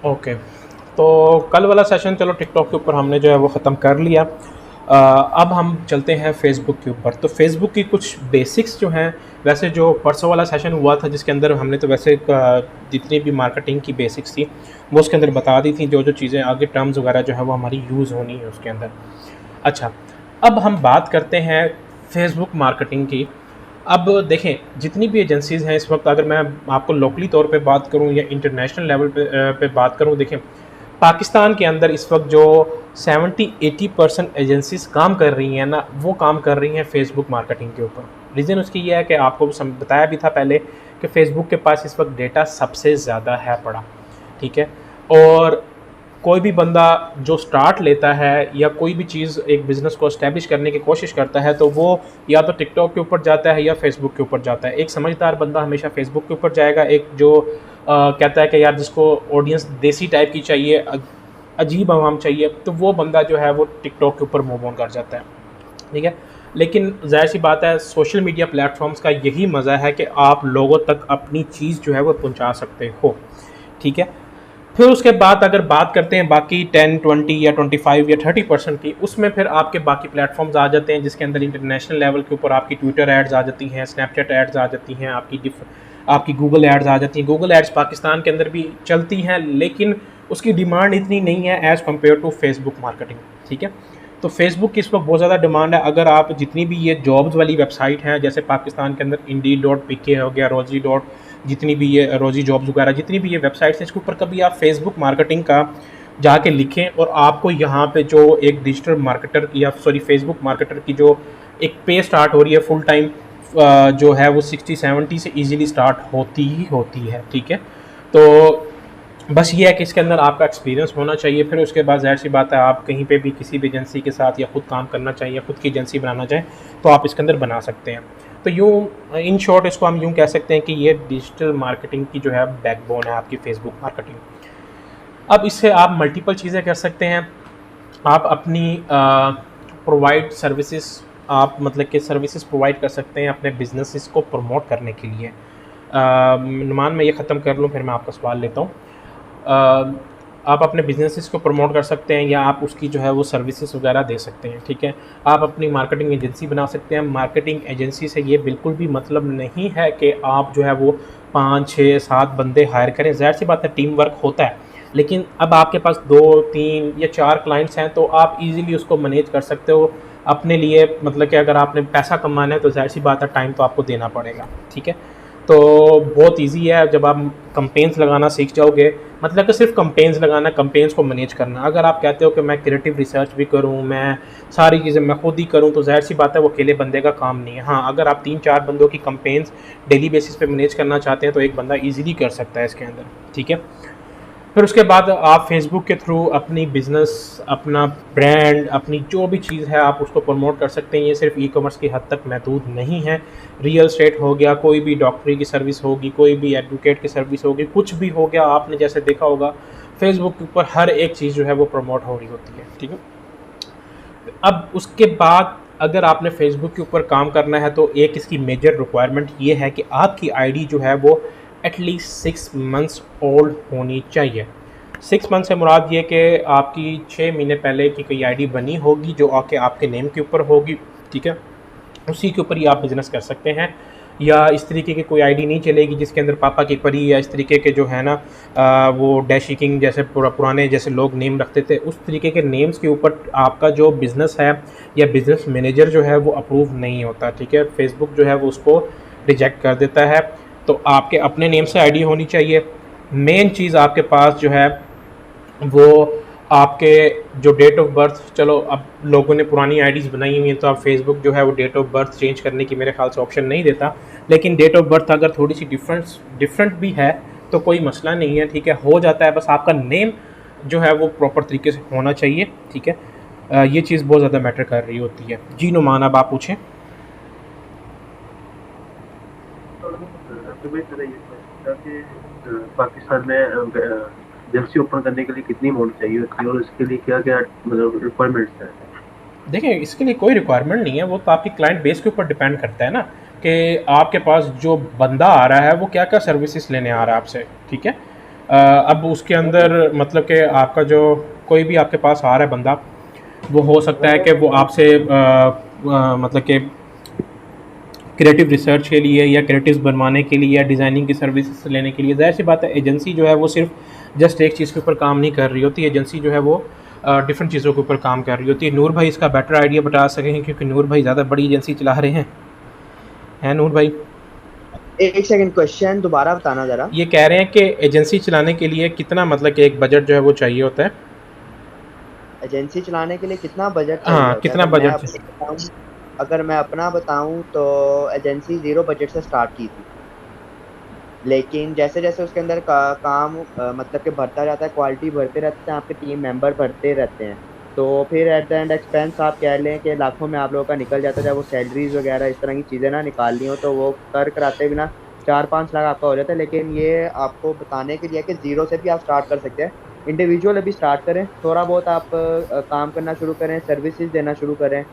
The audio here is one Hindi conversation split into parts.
ओके, तो कल वाला सेशन चलो टिकटॉक के ऊपर हमने जो है वो ख़त्म कर लिया। अब हम चलते हैं फेसबुक के ऊपर। तो फेसबुक की कुछ बेसिक्स जो हैं, वैसे जो परसों वाला सेशन हुआ था जिसके अंदर हमने तो वैसे जितनी भी मार्केटिंग की बेसिक्स थी वो उसके अंदर बता दी थी, जो जो चीज़ें आगे टर्म्स वगैरह जो है वो हमारी यूज़ होनी है उसके अंदर। अच्छा, अब हम बात करते हैं फेसबुक मार्केटिंग की। अब देखें, जितनी भी एजेंसीज़ हैं इस वक्त, अगर मैं आपको लोकली तौर पे बात करूं या इंटरनेशनल लेवल पे बात करूं, देखें पाकिस्तान के अंदर इस वक्त जो 70-80% एजेंसीज काम कर रही हैं ना, वो काम कर रही हैं फेसबुक मार्केटिंग के ऊपर। रीज़न उसकी ये है कि आपको बताया भी था पहले कि फ़ेसबुक के पास इस वक्त डेटा सबसे ज़्यादा है पड़ा, ठीक है। और कोई भी बंदा जो स्टार्ट लेता है या कोई भी चीज़ एक बिज़नेस को इस्टेब्लिश करने की कोशिश करता है, तो वो या तो टिकटॉक के ऊपर जाता है या फेसबुक के ऊपर जाता है। एक समझदार बंदा हमेशा फेसबुक के ऊपर जाएगा, एक जो कहता है कि यार जिसको ऑडियंस देसी टाइप की चाहिए, अजीब आवाम चाहिए, तो वो बंदा जो है वो टिकटॉक के ऊपर मूव ऑन कर जाता है, ठीक है। लेकिन ज़ाहिर सी बात है, सोशल मीडिया प्लेटफॉर्म्स का यही मज़ा है कि आप लोगों तक अपनी चीज़ जो है वो पहुंचा सकते हो, ठीक है। फिर उसके बाद अगर बात करते हैं बाकी 10-20 या 25 या 30% की, उसमें फिर आपके बाकी प्लेटफॉर्म्स आ जाते हैं जिसके अंदर इंटरनेशनल लेवल के ऊपर आपकी ट्विटर एड्स आ जाती हैं, स्नैपचैट एड्स आ जाती हैं, आपकी गूगल एड्स आ जाती हैं। गूगल एड्स पाकिस्तान के अंदर भी चलती हैं, लेकिन उसकी डिमांड इतनी नहीं है as compare to Facebook marketing, ठीक है। तो फेसबुक की इस वक्त बहुत ज़्यादा डिमांड है। अगर आप जितनी भी ये जॉब्स वाली वेबसाइट हैं, जैसे पाकिस्तान के अंदर Indeed.pk हो गया, रोजी डॉट, जितनी भी ये रोजी जॉब्स वगैरह जितनी भी ये वेबसाइट्स हैं, इसके ऊपर कभी आप फेसबुक मार्केटिंग का जाके लिखें और आपको यहाँ पे जो एक डिजिटल मार्केटर या सॉरी फेसबुक मार्केटर की जो एक पे स्टार्ट हो रही है फुल टाइम, जो है वो 60-70 से इजीली स्टार्ट होती ही होती है, ठीक है। तो बस ये है कि इसके अंदर आपका एक्सपीरियंस होना चाहिए। फिर उसके बाद ज़ाहिर सी बात है, आप कहीं पे भी किसी भी एजेंसी के साथ या खुद काम करना चाहिए या खुद की एजेंसी बनाना चाहें तो आप इसके अंदर बना सकते हैं। तो यूँ इन शॉर्ट इसको हम यूँ कह सकते हैं कि ये डिजिटल मार्केटिंग की जो है बैकबोन है आपकी फेसबुक मार्केटिंग। अब इससे आप मल्टीपल चीज़ें कर सकते हैं। आप अपनी प्रोवाइड सर्विसेज, आप मतलब कि सर्विसेज प्रोवाइड कर सकते हैं अपने बिजनेसेस को प्रमोट करने के लिए। नुमान मैं ये ख़त्म कर लूँ फिर मैं आपका सवाल लेता हूँ। आप अपने बिजनेसेस को प्रमोट कर सकते हैं या आप उसकी जो है वो सर्विसेज वगैरह दे सकते हैं, ठीक है। आप अपनी मार्केटिंग एजेंसी बना सकते हैं। मार्केटिंग एजेंसी से ये बिल्कुल भी मतलब नहीं है कि आप जो है वो 5-6-7 बंदे हायर करें। ज़ाहिर सी बात है टीम वर्क होता है, लेकिन अब आपके पास 2-3 या 4 क्लाइंट्स हैं तो आप इजीली उसको मैनेज कर सकते हो अपने लिए। मतलब कि अगर आपने पैसा कमाना है तो ज़ाहिर सी बात है टाइम तो आपको देना पड़ेगा, ठीक है। तो बहुत इजी है जब आप कंपेन्स लगाना सीख जाओगे, मतलब कि सिर्फ कंपेन्स लगाना, कंपेन्स को मैनेज करना। अगर आप कहते हो कि मैं क्रिएटिव रिसर्च भी करूं, मैं सारी चीज़ें मैं खुद ही करूं, तो ज़ाहिर सी बात है वो अकेले बंदे का काम नहीं है। हाँ, अगर आप 3-4 बंदों की कंपेन्स डेली बेसिस पे मैनेज करना चाहते हैं तो एक बंदा ईजिली कर सकता है इसके अंदर, ठीक है। फिर उसके बाद आप फेसबुक के थ्रू अपनी बिज़नेस, अपना ब्रांड, अपनी जो भी चीज़ है आप उसको प्रमोट कर सकते हैं। ये सिर्फ ई कॉमर्स की हद तक महदूद नहीं है। रियल स्टेट हो गया, कोई भी डॉक्टरी की सर्विस होगी, कोई भी एडवोकेट की सर्विस होगी, कुछ भी हो गया, आपने जैसे देखा होगा फेसबुक के ऊपर हर एक चीज़ जो है वो प्रमोट हो रही होती है, ठीक है। अब उसके बाद अगर आपने फेसबुक के ऊपर काम करना है तो एक इसकी मेजर रिक्वायरमेंट ये है कि आपकी आईडी जो है वो एटलीस्ट 6 मंथ्स ओल्ड होनी चाहिए। 6 मंथ से मुराद ये कि आपकी 6 महीने पहले की कोई आईडी बनी होगी जो आके आपके नेम के ऊपर होगी, ठीक है। उसी के ऊपर ही आप बिज़नेस कर सकते हैं। या इस तरीके की कोई आईडी नहीं चलेगी जिसके अंदर पापा की परी या इस तरीके के जो है ना, वो डैशी किंग जैसे पुराने जैसे लोग नेम रखते थे, उस तरीके के नेम्स के ऊपर आपका जो बिज़नेस है या बिज़नेस मैनेजर जो है वो अप्रूव नहीं होता, ठीक है। फेसबुक जो है वो उसको रिजेक्ट कर देता है। तो आपके अपने नेम से आईडी होनी चाहिए। मेन चीज़ आपके पास जो है वो आपके जो डेट ऑफ बर्थ, चलो अब लोगों ने पुरानी आईडीज़ बनाई हुई हैं तो अब फेसबुक जो है वो डेट ऑफ बर्थ चेंज करने की मेरे ख्याल से ऑप्शन नहीं देता। लेकिन डेट ऑफ बर्थ अगर थोड़ी सी डिफरेंट भी है तो कोई मसला नहीं है, ठीक है, हो जाता है। बस आपका नेम जो है वो प्रॉपर तरीके से होना चाहिए, ठीक है। ये चीज़ बहुत ज़्यादा मैटर कर रही होती है। जी नुमान, अब आप पूछें। तो मैं मेरा ये क्वेश्चन था कि पाकिस्तान में एजेंसी ओपन करने के लिए कितनी अमाउंट चाहिए होती है और इसके लिए क्या क्या मतलब रिक्वायरमेंट्स हैं? देखिए, इसके लिए कोई रिक्वायरमेंट नहीं है, वो तो आपकी क्लाइंट बेस के ऊपर डिपेंड करता है ना, कि आपके पास जो बंदा आ रहा है वो क्या क्या सर्विसेज लेने आ रहा है आपसे, ठीक है। अब उसके अंदर मतलब कि आपका जो कोई भी आपके पास आ रहा है बंदा, वो हो सकता है कि वो आपसे मतलब कि क्रिएटिव रिसर्च के लिए या क्रिएटिव्स बनवाने के लिए या डिज़ाइनिंग की सर्विसेज लेने के लिए, ज़ाहिर सी बात है एजेंसी जो है वो सिर्फ जस्ट एक चीज़ के ऊपर काम नहीं कर रही होती। एजेंसी जो है वो डिफरेंट चीज़ों के ऊपर काम कर रही होती है। नूर भाई इसका बेटर आइडिया बता सकेंगे क्योंकि नूर भाई ज़्यादा बड़ी एजेंसी चला रहे हैं नूर भाई? एक सेकंड, क्वेश्चन दोबारा बताना जरा। ये कह रहे हैं कि एजेंसी चलाने के लिए कितना मतलब कि एक बजट जो है वो चाहिए होता है। एजेंसी चलाने के लिए कितना बजट चाहिए हाँ, होता है? कितना बजट? अगर मैं अपना बताऊं तो एजेंसी जीरो बजट से स्टार्ट की थी, लेकिन जैसे जैसे उसके अंदर काम मतलब कि बढ़ता जाता है, क्वालिटी बढ़ते रहते हैं, आपके टीम मेंबर बढ़ते रहते हैं, तो फिर एट द एंड एक्सपेंस आप कह लें कि लाखों में आप लोगों का निकल जाता है। जब वो सैलरीज वगैरह इस तरह की चीज़ें ना निकालनी हो तो वो कर कराते बिना 4-5 लाख आपका हो जाता है। लेकिन ये आपको बताने के लिए कि जीरो से भी आप स्टार्ट कर सकते हैं। इंडिविजुअल अभी स्टार्ट करें, थोड़ा बहुत आप काम करना शुरू करें, सर्विसेज देना शुरू करें,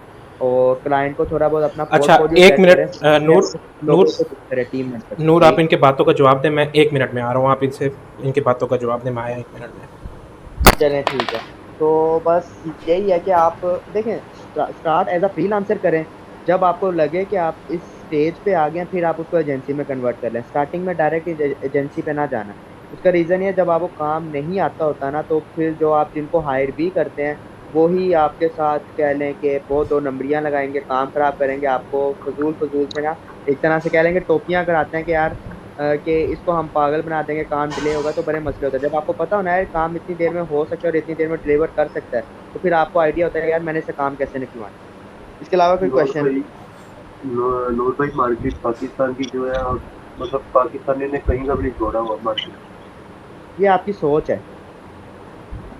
और क्लाइंट को थोड़ा बहुत अपना अच्छा, पोर्टफोलियो एक सेट करें, मिनट नूर। लोगों नूर को करें, टीम मेंबर नूर जी। आप इनके बातों का जवाब दें, मैं 1 मिनट में आ रहा हूँ। आप इनसे इनकी बातों का जवाब दें, मैं आया 1 मिनट में। चलें ठीक है। तो बस यही है कि आप देखें, स्टार्ट एज अ फ्रीलांसर करें। जब आपको लगे कि आप इस स्टेज पे आ गए हैं, फिर आप उसको एजेंसी में कन्वर्ट कर लें। स्टार्टिंग में डायरेक्ट एजेंसी पे ना जाना। उसका रीज़न ये है, जब आपको काम नहीं आता होता ना, तो फिर जो आप जिनको हायर भी करते हैं वो ही आपके साथ कह लें कि वो दो नंबरियां लगाएंगे, काम खराब करेंगे, आपको फजूल फजूल से ना एक तरह से कह लेंगे टोपियां कराते हैं कि यार कि इसको हम पागल बना देंगे, काम डिले होगा, तो बड़े मसले होते हैं। जब आपको पता होना है काम इतनी देर में हो सकता है और इतनी देर में डिलीवर कर सकता है, तो फिर आपको आइडिया होता है यार मैंने इसे काम कैसे निकलवाना है। इसके अलावा कोई नूर क्वेश्चन? भाई, नूर भाई मार्केट पाकिस्तान की जो है, और मतलब पाकिस्तानी ने कहीं का भी नहीं छोड़ा हुआ मार्केट। ये आपकी सोच है।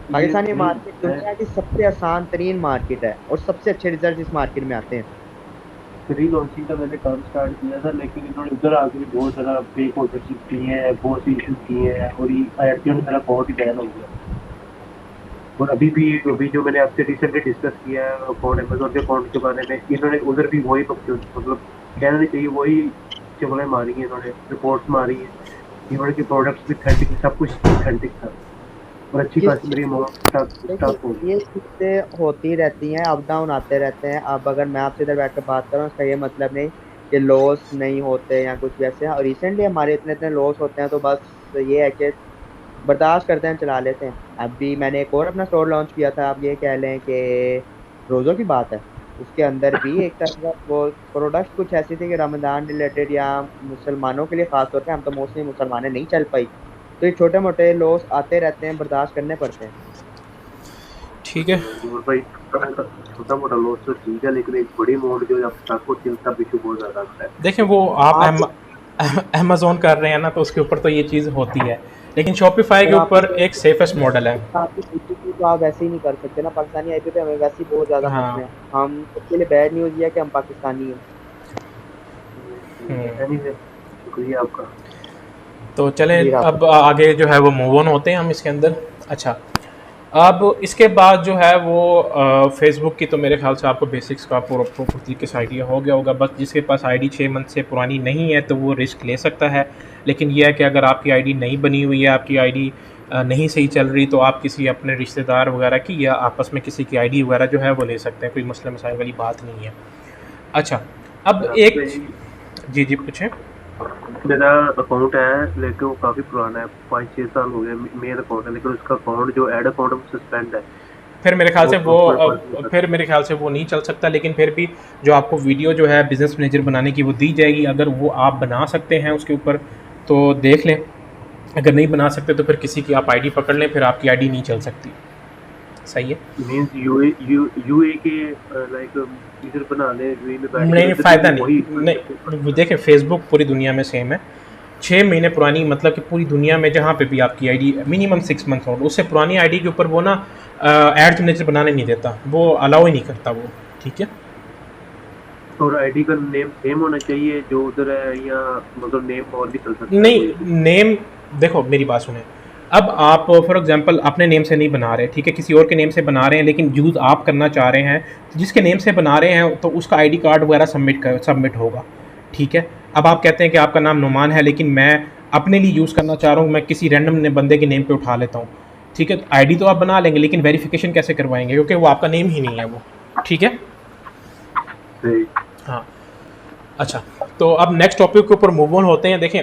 ये पाकिस्तानी नहीं मार्केट है। दुनिया की सबसे आसान तरीन मार्केट है और सबसे अच्छे रिजल्ट इस मार्केट में आते हैं। फ्री लॉन्चिंग का मैंने काम स्टार्ट किया था, लेकिन इन्होंने उधर आके भी बहुत ज़्यादा फेक ऑर्डरशिप की है, बहुत सी इशू किए हैं, और ये एटीएम मेरा बहुत ही बैन हो गया। और अभी जो मैंने आपसे रिसेंटली डिस्कस किया है अकाउंट, अमेजोन के अकाउंट के बारे में, इन्होंने उधर भी वही मतलब कहना नहीं चाहिए, वही चुगलें मारी हैं, इन्होंने रिपोर्ट्स मारी हैं। इन्होंने के प्रोडक्ट्स भी ऑथेंटिक, सब कुछ ऑथेंटिक था, और अच्छी किस खासी मेरी चीज़? अमाउंट स्टॉक हो देखिए, गई। ये चीज़ें होती रहती हैं, अप डाउन आते रहते हैं। अब अगर मैं आपसे इधर बैठ कर बात कर रहा हूँ, इसका ये मतलब नहीं कि लॉस नहीं होते या कुछ वैसे। और रिसेंटली हमारे इतने इतने लॉस होते हैं, तो बस ये है कि बर्दाश्त करते हैं, चला लेते हैं। अभी मैंने एक और अपना स्टोर लॉन्च किया था, आप ये कह लें कि रोज़ों की बात है, उसके अंदर भी एक तरह का वो प्रोडक्ट कुछ ऐसी थी कि रमज़ान रिलेटेड या मुसलमानों के लिए ख़ास तौर पे, हम तो मोस्टली मुसलमानें नहीं चल पाई। तो ये छोटे मोटे लॉस आते रहते हैं, बर्दाश्त करने पड़ते हैं। ठीक है। और भाई छोटा मोटा लॉस तो ठीक है, लेकिन एक बड़ी अमाउंट जो आप स्टॉक होती है, उसका इशू बहुत ज़्यादा आता है। देखें वो आप आप अमेज़न कर रहे हैं ना, तो उसके ऊपर तो ये चीज़ होती है, लेकिन शॉपिफ़ाई के फिर आपकी ऊपर एक सेफेस्ट मॉडल है। आपकी स्थिति तो आप वैसे ही नहीं कर सकते ना। पाकिस्तानी आईपी पे हमें वैसे ही बहुत ज़्यादा हाँ। फंसते हैं हम। उसके लिए बैड न्यूज़ ये है कि हम पाकिस्तानी हैं। ठीक है, एनीवे शुक्रिया आपका। तो चलें जी राफत। अब आगे जो है वो मूव ऑन होते हैं हम इसके अंदर। अच्छा, अब इसके बाद जो है वो फेसबुक की तो मेरे ख्याल से आपको बेसिक्स का पूरा प्रॉपर तरीके से आइडिया हो गया होगा। बस जिसके पास आईडी 6 मंथ से पुरानी नहीं है तो वो रिस्क ले सकता है, लेकिन यह है कि अगर आपकी आईडी नहीं बनी हुई है, आपकी आईडी नहीं सही चल रही, तो आप किसी अपने रिश्तेदार वगैरह की या आपस में किसी की आईडी वगैरह जो है वो ले सकते हैं, कोई मसले मसाइल वाली बात नहीं है। अच्छा, अब एक जी जी पूछें। मेरा अकाउंट है, लेकिन वो काफ़ी पुराना है, 5-6 साल हो गए मेन अकाउंट है, लेकिन उसका अकाउंट जो ऐड अकाउंट है वो सस्पेंड है। फिर मेरे ख्याल वो से वो प्रॉपर वर्क नहीं कर फिर मेरे ख्याल से वो नहीं चल सकता, लेकिन फिर भी जो आपको वीडियो जो है बिज़नेस मैनेजर बनाने की वो दी जाएगी, अगर वो आप बना सकते हैं उसके ऊपर तो देख लें। अगर नहीं बना सकते तो फिर किसी की आप आईडी पकड़ लें, फिर आपकी आईडी नहीं चल सकती। सही है। मीन्स यूए के लाइक इधर बना ले, यूए में बैठ के नहीं, उधर फ़ायदा भी वही नहीं। नहीं देखिए, फेसबुक पूरी दुनिया में सेम है। 6 महीने पुरानी मतलब कि पूरी दुनिया में जहाँ पे भी आपकी आईडी मिनिमम 6 मंथ हो, उससे पुरानी आईडी के ऊपर वो ना एड्स मैनेजर बनाने नहीं देता, वो अलाउ ही नहीं करता वो। ठीक है। और आईडी का नेम सेम होना चाहिए जो उधर है, या मतलब नेम और भी चल सकता है नहीं, कोई भी? नेम देखो मेरी बात सुने। अब आप फॉर एग्जांपल अपने नेम से नहीं बना रहे, ठीक है, किसी और के नेम से बना रहे हैं, लेकिन यूज़ आप करना चाह रहे हैं, तो जिसके नेम से बना रहे हैं तो उसका आईडी कार्ड वगैरह सबमिट होगा। ठीक है। अब आप कहते हैं कि आपका नाम नुमान है, लेकिन मैं अपने लिए यूज़ करना चाह रहा हूँ, मैं किसी रैंडम बंदे के नेम पे उठा लेता हूँ, ठीक है। आईडी तो आप बना लेंगे लेकिन वेरिफिकेशन कैसे करवाएंगे, क्योंकि वो आपका नेम ही नहीं है वो, ठीक है। सही। हाँ, अच्छा, तो अब नेक्स्ट टॉपिक के ऊपर मूव ऑन होते हैं। देखें,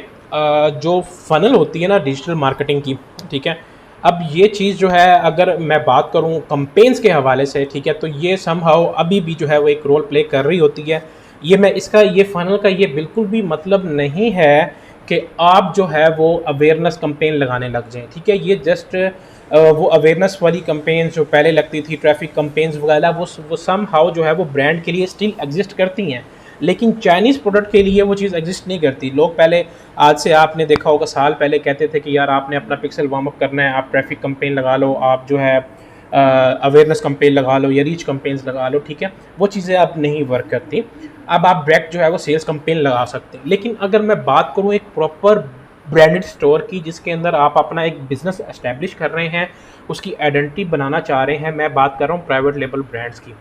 जो फ़नल होती है ना डिजिटल मार्केटिंग की, ठीक है, अब ये चीज़ जो है अगर मैं बात करूँ कंपेन्स के हवाले से, ठीक है, तो ये समहाउ अभी भी जो है वो एक रोल प्ले कर रही होती है। ये मैं इसका ये फ़नल का ये बिल्कुल भी मतलब नहीं है कि आप जो है वो अवेयरनेस कंपेन लगाने लग जाएं, ठीक है। ये जस्ट वो अवेयरनेस वाली कंपेन्स जो पहले लगती थी, ट्रैफिक कंपेन्स वगैरह, वो समहाउ जो है वो ब्रांड के लिए स्टिल एग्जिस्ट करती हैं, लेकिन चाइनीज़ प्रोडक्ट के लिए वो चीज़ एग्जिस्ट नहीं करती। लोग पहले, आज से आपने देखा होगा साल पहले, कहते थे कि यार आपने अपना पिक्सल वार्म अप करना है, आप ट्रैफिक कंपेन लगा लो, आप जो है अवेयरनेस कंपेन लगा लो या रीच कंपेन्स लगा लो, ठीक है। वो चीज़ें अब नहीं वर्क करती। अब आप डायरेक्ट जो है वो सेल्स कंपेन लगा सकते हैं। लेकिन अगर मैं बात करूँ एक प्रॉपर ब्रांडेड स्टोर की, जिसके अंदर आप अपना एक बिज़नेस एस्टेब्लिश कर रहे हैं, उसकी आइडेंटिटी बनाना चाह रहे हैं, मैं बात कर रहा हूँ प्राइवेट लेबल ब्रांड्स की,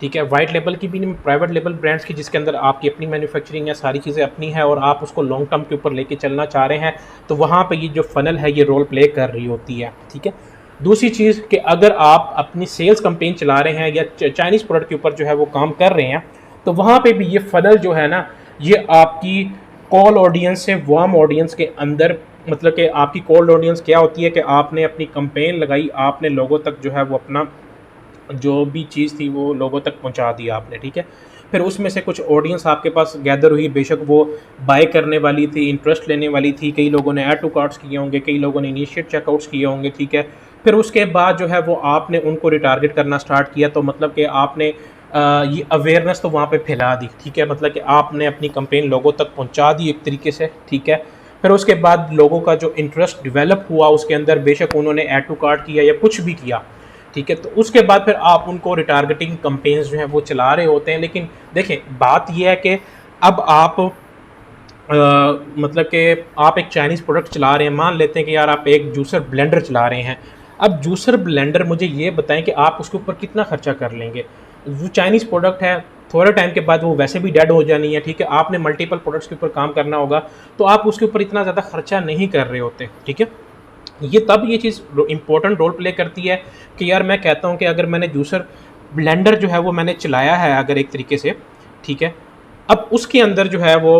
ठीक है। वाइट लेबल की भी नहीं, प्राइवेट लेबल ब्रांड्स की, जिसके अंदर आपकी अपनी मैन्युफैक्चरिंग है, सारी चीज़ें अपनी है और आप उसको लॉन्ग टर्म के ऊपर लेके चलना चाह रहे हैं, तो वहाँ पे ये जो फ़नल है ये रोल प्ले कर रही होती है, ठीक है। दूसरी चीज़ कि अगर आप अपनी सेल्स कंपेन चला रहे हैं या चाइनीज़ प्रोडक्ट के ऊपर जो है वो काम कर रहे हैं, तो वहाँ पे भी ये फ़नल जो है ना, ये आपकी कॉल ऑडियंस से वार्म ऑडियंस के अंदर, मतलब कि आपकी कोल्ड ऑडियंस क्या होती है कि आपने अपनी कंपेन लगाई, आपने लोगों तक जो है वो अपना जो भी चीज़ थी वो लोगों तक पहुंचा दिया आपने, ठीक है। फिर उसमें से कुछ ऑडियंस आपके पास गैदर हुई, बेशक वो बाय करने वाली थी, इंटरेस्ट लेने वाली थी, कई लोगों ने ऐड टू कार्ट्स किए होंगे, कई लोगों ने इनिशिएट चेकआउट्स किए होंगे, ठीक है। फिर उसके बाद जो है वो आपने उनको रिटारगेट करना स्टार्ट किया, तो मतलब कि आपने ये अवेयरनेस तो वहाँ पे फैला दी, ठीक है, मतलब कि आपने अपनी कंपेन लोगों तक पहुँचा दी एक तरीके से, ठीक है। फिर उसके बाद लोगों का जो इंटरेस्ट डेवलप हुआ उसके अंदर, बेशक उन्होंने ऐड टू कार्ट किया या कुछ भी किया, ठीक है, तो उसके बाद फिर आप उनको रिटारगेटिंग कंपेन्स जो हैं वो चला रहे होते हैं। लेकिन देखें, बात यह है कि अब आप मतलब कि आप एक चाइनीज़ प्रोडक्ट चला रहे हैं, मान लेते हैं कि यार आप एक जूसर ब्लेंडर चला रहे हैं। अब जूसर ब्लेंडर, मुझे ये बताएं कि आप उसके ऊपर कितना खर्चा कर लेंगे। वो चाइनीज़ प्रोडक्ट है, थोड़े टाइम के बाद वो वैसे भी डेड हो जानी है, ठीक है। आपने मल्टीपल प्रोडक्ट्स के ऊपर काम करना होगा, तो आप उसके ऊपर इतना ज़्यादा खर्चा नहीं कर रहे होते, ठीक है। ये तब ये चीज़ इंपॉर्टेंट रोल प्ले करती है कि यार मैं कहता हूँ कि अगर मैंने जूसर ब्लेंडर जो है वो मैंने चलाया है अगर एक तरीके से, ठीक है, अब उसके अंदर जो है वो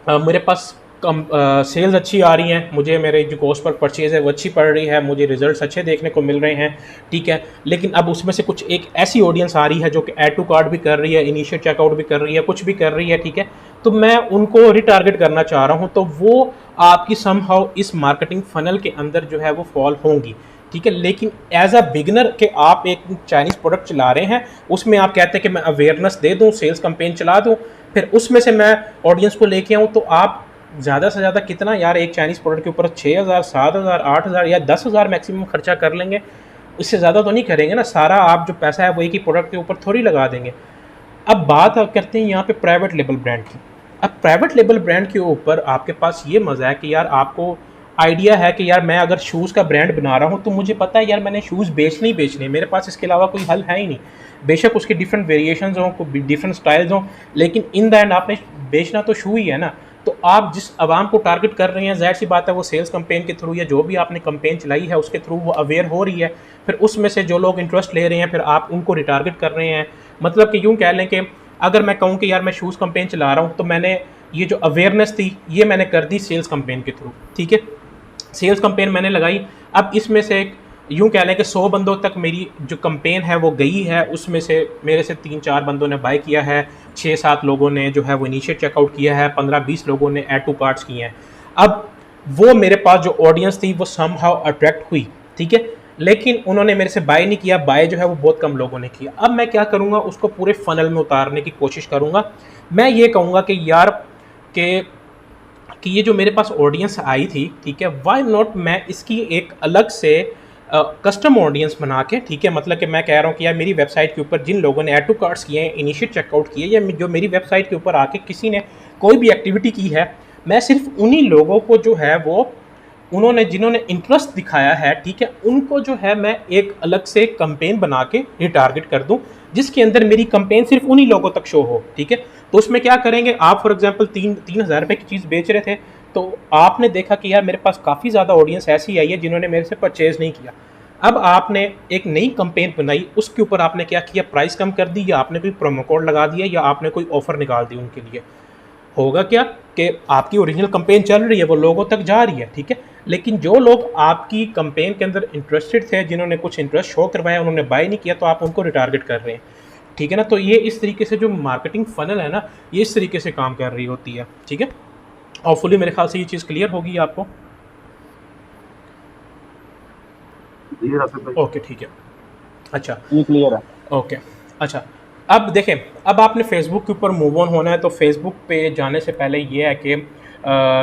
मेरे पास कम सेल्स अच्छी आ रही हैं, मुझे मेरे जो कॉस्ट पर परचेज़ है वो अच्छी पड़ रही है, मुझे रिजल्ट्स अच्छे देखने को मिल रहे हैं, ठीक है। लेकिन अब उसमें से कुछ एक ऐसी ऑडियंस आ रही है जो कि ऐड टू कार्ट भी कर रही है, इनिशियल चेकआउट भी कर रही है, कुछ भी कर रही है, ठीक है। तो मैं उनको रिटारगेट करना चाह रहा हूँ, तो वो आपकी समहाउ इस मार्केटिंग फनल के अंदर जो है वो फॉल होंगी, ठीक है। लेकिन एज अ बिगनर के आप एक चाइनीज़ प्रोडक्ट चला रहे हैं, उसमें आप कहते हैं कि मैं अवेयरनेस दे दूँ, सेल्स कंपेन चला दूँ, फिर उसमें से मैं ऑडियंस को लेके आऊँ, तो आप ज़्यादा से ज़्यादा कितना यार एक चाइनीज़ प्रोडक्ट के ऊपर 6000, 7000, 8000 या 10,000 मैक्सिमम खर्चा कर लेंगे, इससे ज़्यादा तो नहीं करेंगे ना। सारा आप जो पैसा है वो एक ही प्रोडक्ट के ऊपर थोड़ी लगा देंगे। अब बात करते हैं यहाँ पे प्राइवेट लेबल ब्रांड की। अब प्राइवेट लेबल ब्रांड के ऊपर आपके पास ये मज़ा है कि यार आपको आइडिया है कि यार मैं अगर शूज़ का ब्रांड बना रहा हूँ तो मुझे पता है यार मैंने शूज़ बेचने ही बेचने, मेरे पास इसके अलावा कोई हल है ही नहीं। बेशक उसके डिफरेंट वेरिएशंस हों, डिफरेंट स्टाइल्स हों, लेकिन इन द एंड आपने बेचना तो शू ही है ना। तो आप जिस आवाम को टारगेट कर रहे हैं, ज़ाहिर सी बात है वो सेल्स कंपेन के थ्रू या जो भी आपने कंपेन चलाई है उसके थ्रू वो अवेयर हो रही है। फिर उसमें से जो लोग इंटरेस्ट ले रहे हैं फिर आप उनको रिटारगेट कर रहे हैं। मतलब कि यूँ कह लें कि अगर मैं कहूँ कि यार मैं शूज़ कंपेन चला रहा हूँ तो मैंने ये जो अवेयरनेस थी ये मैंने कर दी सेल्स कंपेन के थ्रू, ठीक है। सेल्स कंपेन मैंने लगाई, अब इसमें से यूँ कह लें कि 100 बंदों तक मेरी जो कंपेन है वो गई है, उसमें से मेरे से 3-4 बंदों ने बाय किया है, 6-7 लोगों ने जो है वो इनिशिएट चेकआउट किया है, 15-20 लोगों ने ऐड टू कार्ट्स किए हैं। अब वो मेरे पास जो ऑडियंस थी वो समहाउ अट्रैक्ट हुई, ठीक है, लेकिन उन्होंने मेरे से बाय नहीं किया, बाय जो है वो बहुत कम लोगों ने किया। अब मैं क्या करूँगा, उसको पूरे फनल में उतारने की कोशिश करूँगा। मैं ये कहूँगा कि यार कि ये जो मेरे पास ऑडियंस आई थी, ठीक है, वाई नॉट मैं इसकी एक अलग से कस्टम ऑडियंस बना के, ठीक है, मतलब कि मैं कह रहा हूँ कि यार मेरी वेबसाइट के ऊपर जिन लोगों ने ऐड टू कार्ट्स किए हैं, इनिशिएट चेकआउट किए, या जो मेरी वेबसाइट के ऊपर आके किसी ने कोई भी एक्टिविटी की है, मैं सिर्फ उन्हीं लोगों को जो है वो उन्होंने जिन्होंने इंटरेस्ट दिखाया है, ठीक है, उनको जो है मैं एक अलग से कंपेन बना के रिटारगेट कर दूं, जिसके अंदर मेरी कंपेन सिर्फ उन्हीं लोगों तक शो हो, ठीक है। तो उसमें क्या करेंगे आप, फॉर एग्जांपल 3,000 रुपये की चीज़ बेच रहे थे, तो आपने देखा कि यार मेरे पास काफ़ी ज़्यादा ऑडियंस ऐसी आई है जिन्होंने मेरे से परचेज़ नहीं किया। अब आपने एक नई कैंपेन बनाई, उसके ऊपर आपने क्या किया, प्राइस कम कर दी, या आपने कोई प्रोमो कोड लगा दिया, या आपने कोई ऑफ़र निकाल दी उनके लिए। होगा क्या कि आपकी ओरिजिनल कैंपेन चल रही है, वो लोगों तक जा रही है, ठीक है, लेकिन जो लोग आपकी कैंपेन के अंदर इंटरेस्टेड थे, जिन्होंने कुछ इंटरेस्ट शो करवाया, उन्होंने बाय नहीं किया, तो आप उनको रिटारगेट कर रहे हैं, ठीक है ना। तो ये इस तरीके से जो मार्केटिंग फनल है ना, ये इस तरीके से काम कर रही होती है, ठीक है। होपफुली मेरे ख्याल से ये चीज़ क्लियर होगी आपको। जी राफिक भाई। ओके, ठीक है। अच्छा, ये क्लियर है। ओके, अच्छा, अब देखें, अब आपने फेसबुक के ऊपर मूव ऑन होना है, तो फेसबुक पे जाने से पहले ये है कि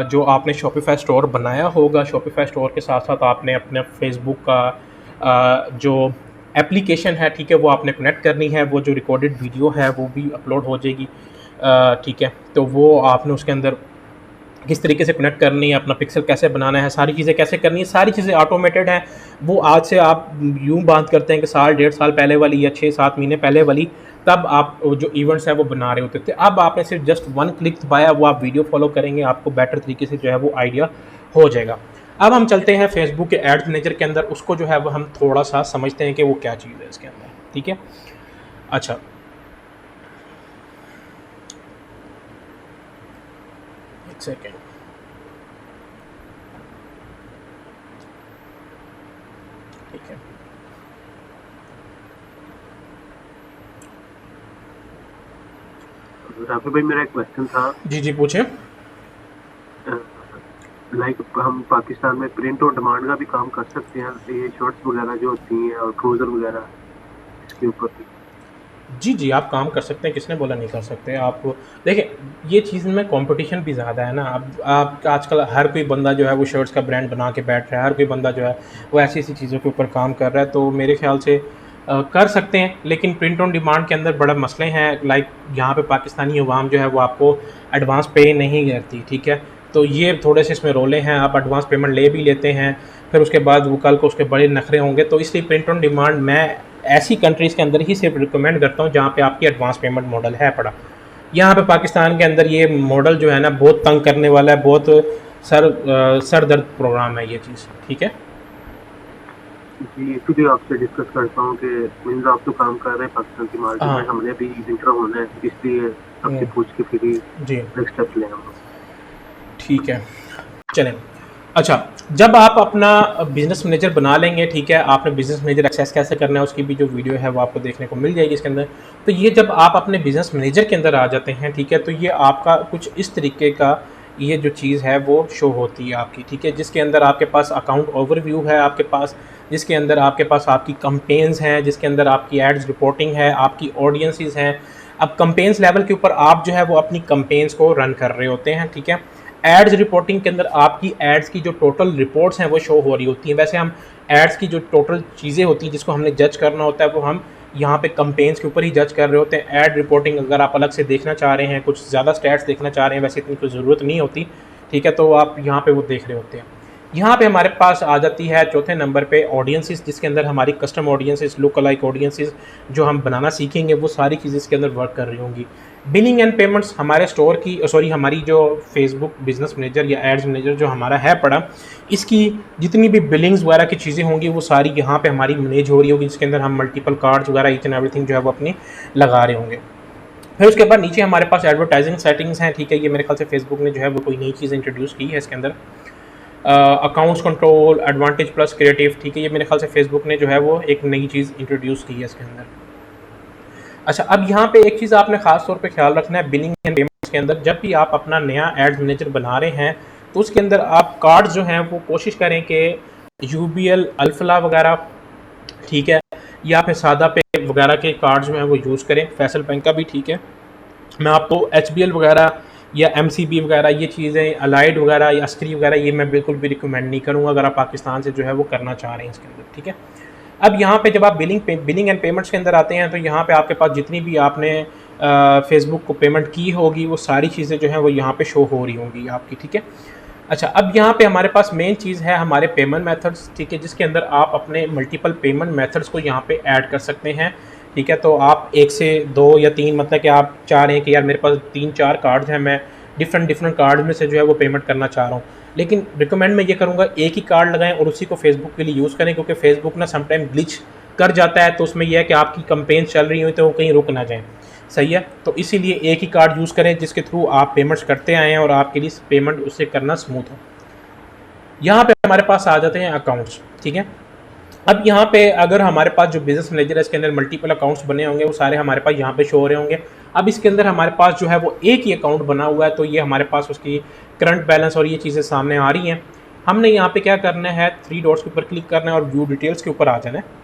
जो आपने शॉपिफाई स्टोर बनाया होगा, शॉपिफाई स्टोर के साथ साथ आपने अपने फेसबुक का जो एप्लीकेशन है, ठीक है, वो आपने कनेक्ट करनी है। वो जो रिकॉर्डेड वीडियो है वो भी अपलोड हो जाएगी, ठीक है। तो वो आपने उसके अंदर किस तरीके से कनेक्ट करनी है, अपना पिक्सल कैसे बनाना है, सारी चीज़ें कैसे करनी है, सारी चीज़ें ऑटोमेटेड हैं। वो आज से आप यूँ बात करते हैं कि साल 1.5 साल पहले वाली या 6-7 महीने पहले वाली, तब आप जो इवेंट्स हैं वो बना रहे होते थे। अब आपने सिर्फ जस्ट 1 क्लिक दबाया, वो आप वीडियो फॉलो करेंगे, आपको बेटर तरीके से जो है वो आइडिया हो जाएगा। अब हम चलते हैं फेसबुक के एड्स मैनेजर के अंदर, उसको जो है वो हम थोड़ा सा समझते हैं कि वो क्या चीज़ है इसके अंदर, ठीक है। अच्छा, एक सेकेंड, ठीक है। राफिक भाई मेरा एक क्वेश्चन था, जी जी, पूछे। लाइक हम पाकिस्तान में प्रिंट और डिमांड का भी काम कर सकते हैं, ये शर्ट्स वगैरह जो होती हैं और ट्राउजर वगैरह, इसके ऊपर भी? जी जी, आप काम कर सकते हैं, किसने बोला नहीं कर सकते। आप देखिए, ये चीज़ में कंपटीशन भी ज़्यादा है ना। अब आप आजकल हर कोई बंदा जो है वो शर्ट्स का ब्रांड बना के बैठ रहा है, हर कोई बंदा जो है वो ऐसी ऐसी चीज़ों के ऊपर काम कर रहा है। तो मेरे ख्याल से कर सकते हैं, लेकिन प्रिंट ऑन डिमांड के अंदर बड़ा मसले हैं। लाइक यहाँ पे पाकिस्तानी अवाम जो है वो आपको एडवांस पे नहीं करती, ठीक है। तो ये थोड़े से इसमें रोले हैं, आप एडवांस पेमेंट ले भी लेते हैं, फिर उसके बाद वो कल को उसके बड़े नखरे होंगे। तो इसलिए प्रिंट ऑन डिमांड मैं ऐसी कंट्रीज़ के अंदर ही सिर्फ रिकमेंड करता हूँ जहाँ पे आपकी एडवांस पेमेंट मॉडल है पड़ा। यहाँ पे पाकिस्तान के अंदर ये मॉडल जो है ना बहुत तंग करने वाला है, बहुत सर दर्द प्रोग्राम है ये चीज़, ठीक है। जी, इसलिए आपसे डिस्कस करता हूँ कि मीन्स आप तो काम कर रहे हैं पाकिस्तान की मार्केट में, हमने भी इंटर होना है, इसलिए आपसे पूछ के फिर ही जी, नेक्स्ट स्टेप लें हम लोग। ठीक है, चलें। अच्छा, जब आप अपना बिज़नेस मैनेजर बना लेंगे, ठीक है, आपने बिज़नेस मैनेजर एक्सेस कैसे करना है उसकी भी जो वीडियो है वो आपको देखने को मिल जाएगी इसके अंदर। तो ये जब आप अपने बिज़नेस मैनेजर के अंदर आ जाते हैं, ठीक है, तो ये आपका कुछ इस तरीके का ये जो चीज़ है वो शो होती है आपकी, ठीक है, जिसके अंदर आपके पास अकाउंट ओवरव्यू है आपके पास, जिसके अंदर आपके पास आपकी कैंपेन्स हैं, जिसके अंदर आपकी एड्स रिपोर्टिंग है, आपकी ऑडियंसेस हैं। अब कैंपेन्स लेवल के ऊपर आप जो है वो अपनी कैंपेन्स को रन कर रहे होते हैं, ठीक है। एड्स रिपोर्टिंग के अंदर आपकी एड्स की जो टोटल रिपोर्ट्स हैं वो शो हो रही होती हैं। वैसे हम एड्स की जो टोटल चीज़ें होती हैं जिसको हमने जज करना होता है वो हम यहाँ पे कैंपेन्स के ऊपर ही जज कर रहे होते हैं। एड रिपोर्टिंग अगर आप अलग से देखना चाह रहे हैं, कुछ ज़्यादा स्टैट्स देखना चाह रहे हैं, वैसे इतनी कोई ज़रूरत नहीं होती, ठीक है, तो आप यहाँ पे वो देख रहे होते हैं। यहाँ पे हमारे पास आ जाती है चौथे नंबर पे ऑडियंसेस, जिसके अंदर हमारी custom audiences, look alike audiences जो हम बनाना सीखेंगे वो सारी चीज़ें इसके अंदर वर्क कर रही होंगी। बिलिंग एंड पेमेंट्स हमारे स्टोर की हमारी जो फेसबुक बिजनेस मैनेजर या एड्स मैनेजर जो हमारा है पड़ा, इसकी जितनी भी बिलिंग्स वगैरह की चीज़ें होंगी वो सारी यहाँ पे हमारी मैनेज हो रही होगी, जिसके अंदर हम मल्टीपल कार्ड्स वगैरह ईच एंड एवरीथिंग जो है वो अपनी लगा रहे होंगे। फिर उसके बाद नीचे हमारे पास एडवर्टाइजिंग सेटिंग्स हैं, ठीक है, ये मेरे ख्याल से फेसबुक ने जो है वो कोई नई चीज़ इंट्रोड्यूस की है इसके अंदर। Accounts control, advantage plus creative, ठीक है, ये मेरे ख्याल से फेसबुक ने जो है वो एक नई चीज़ इंट्रोड्यूस की है इसके अंदर। अच्छा, अब यहाँ पे एक चीज़ आपने ख़ास तौर पे ख्याल रखना है बिलिंग एंड पेमेंट्स के अंदर। जब भी आप अपना नया एड्स मैनेजर बना रहे हैं तो उसके अंदर आप कार्ड जो हैं वो कोशिश करें कि UBL अल्फला वगैरह, ठीक है, या फिर सादा पे वगैरह के कार्ड जो हैं वो यूज़ करें। फैसल बैंक का भी ठीक है। मैं आपको HBL वगैरह या MCB वगैरह ये चीज़ें, अलाइड वगैरह या अस्करी वगैरह, ये मैं बिल्कुल भी रिकमेंड नहीं करूँगा अगर आप पाकिस्तान से जो है वो करना चाह रहे हैं इसके अंदर, ठीक है। अब यहाँ पे जब आप बिलिंग एंड पेमेंट्स के अंदर आते हैं तो यहाँ पे आपके पास जितनी भी आपने फेसबुक को पेमेंट की होगी वो सारी चीज़ें जो हैं वो यहाँ पे शो हो रही होंगी आपकी, ठीक है। अच्छा, अब यहाँ पे हमारे पास मेन चीज़ है हमारे पेमेंट मेथड्स, ठीक है, जिसके अंदर आप अपने मल्टीपल पेमेंट मेथड्स को यहाँ पे ऐड कर सकते हैं, ठीक है। तो आप 1 से 2 या 3, मतलब कि आप चाह रहे हैं कि यार मेरे पास 3-4 कार्ड्स हैं, मैं डिफरेंट डिफरेंट कार्ड में से जो है वो पेमेंट करना चाह रहा हूँ। लेकिन रिकमेंड मैं ये करूँगा एक ही कार्ड लगाएं और उसी को फेसबुक के लिए यूज़ करें, क्योंकि फेसबुक ना समटाइम ग्लिच कर जाता है, तो उसमें यह है कि आपकी कंपेन चल रही हुई तो वो कहीं रुक ना जाएँ। सही है, तो इसीलिए एक ही कार्ड यूज़ करें जिसके थ्रू आप पेमेंट्स करते आएँ और आपके लिए पेमेंट उससे करना स्मूथ हो। यहाँ पे हमारे पास आ जाते हैं अकाउंट्स। ठीक है, अब यहाँ पे अगर हमारे पास जो बिजनेस मैनेजर है इसके अंदर मल्टीपल अकाउंट्स बने होंगे, वो सारे हमारे पास यहाँ पे शो हो रहे होंगे। अब इसके अंदर हमारे पास जो है वो एक ही अकाउंट बना हुआ है, तो ये हमारे पास उसकी करंट बैलेंस और ये चीज़ें सामने आ रही हैं। हमने यहाँ पे क्या करना है, 3 डॉट्स के ऊपर क्लिक करना है और व्यू डिटेल्स के ऊपर आ जाना है।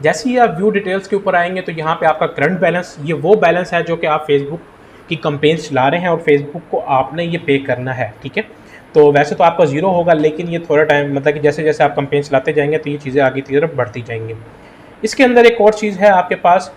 जैसे ही आप व्यू डिटेल्स के ऊपर आएंगे तो यहाँ पे आपका करंट बैलेंस, ये वो बैलेंस है जो कि आप फेसबुक की कंपेन्स चला रहे हैं और फेसबुक को आपने ये पे करना है। ठीक है, तो वैसे तो आपका ज़ीरो होगा, लेकिन ये थोड़ा टाइम, मतलब कि जैसे जैसे आप कंपेन चलाते जाएंगे तो ये चीज़ें आगे की तरफ बढ़ती जाएंगी। इसके अंदर एक और चीज़ है आपके पास,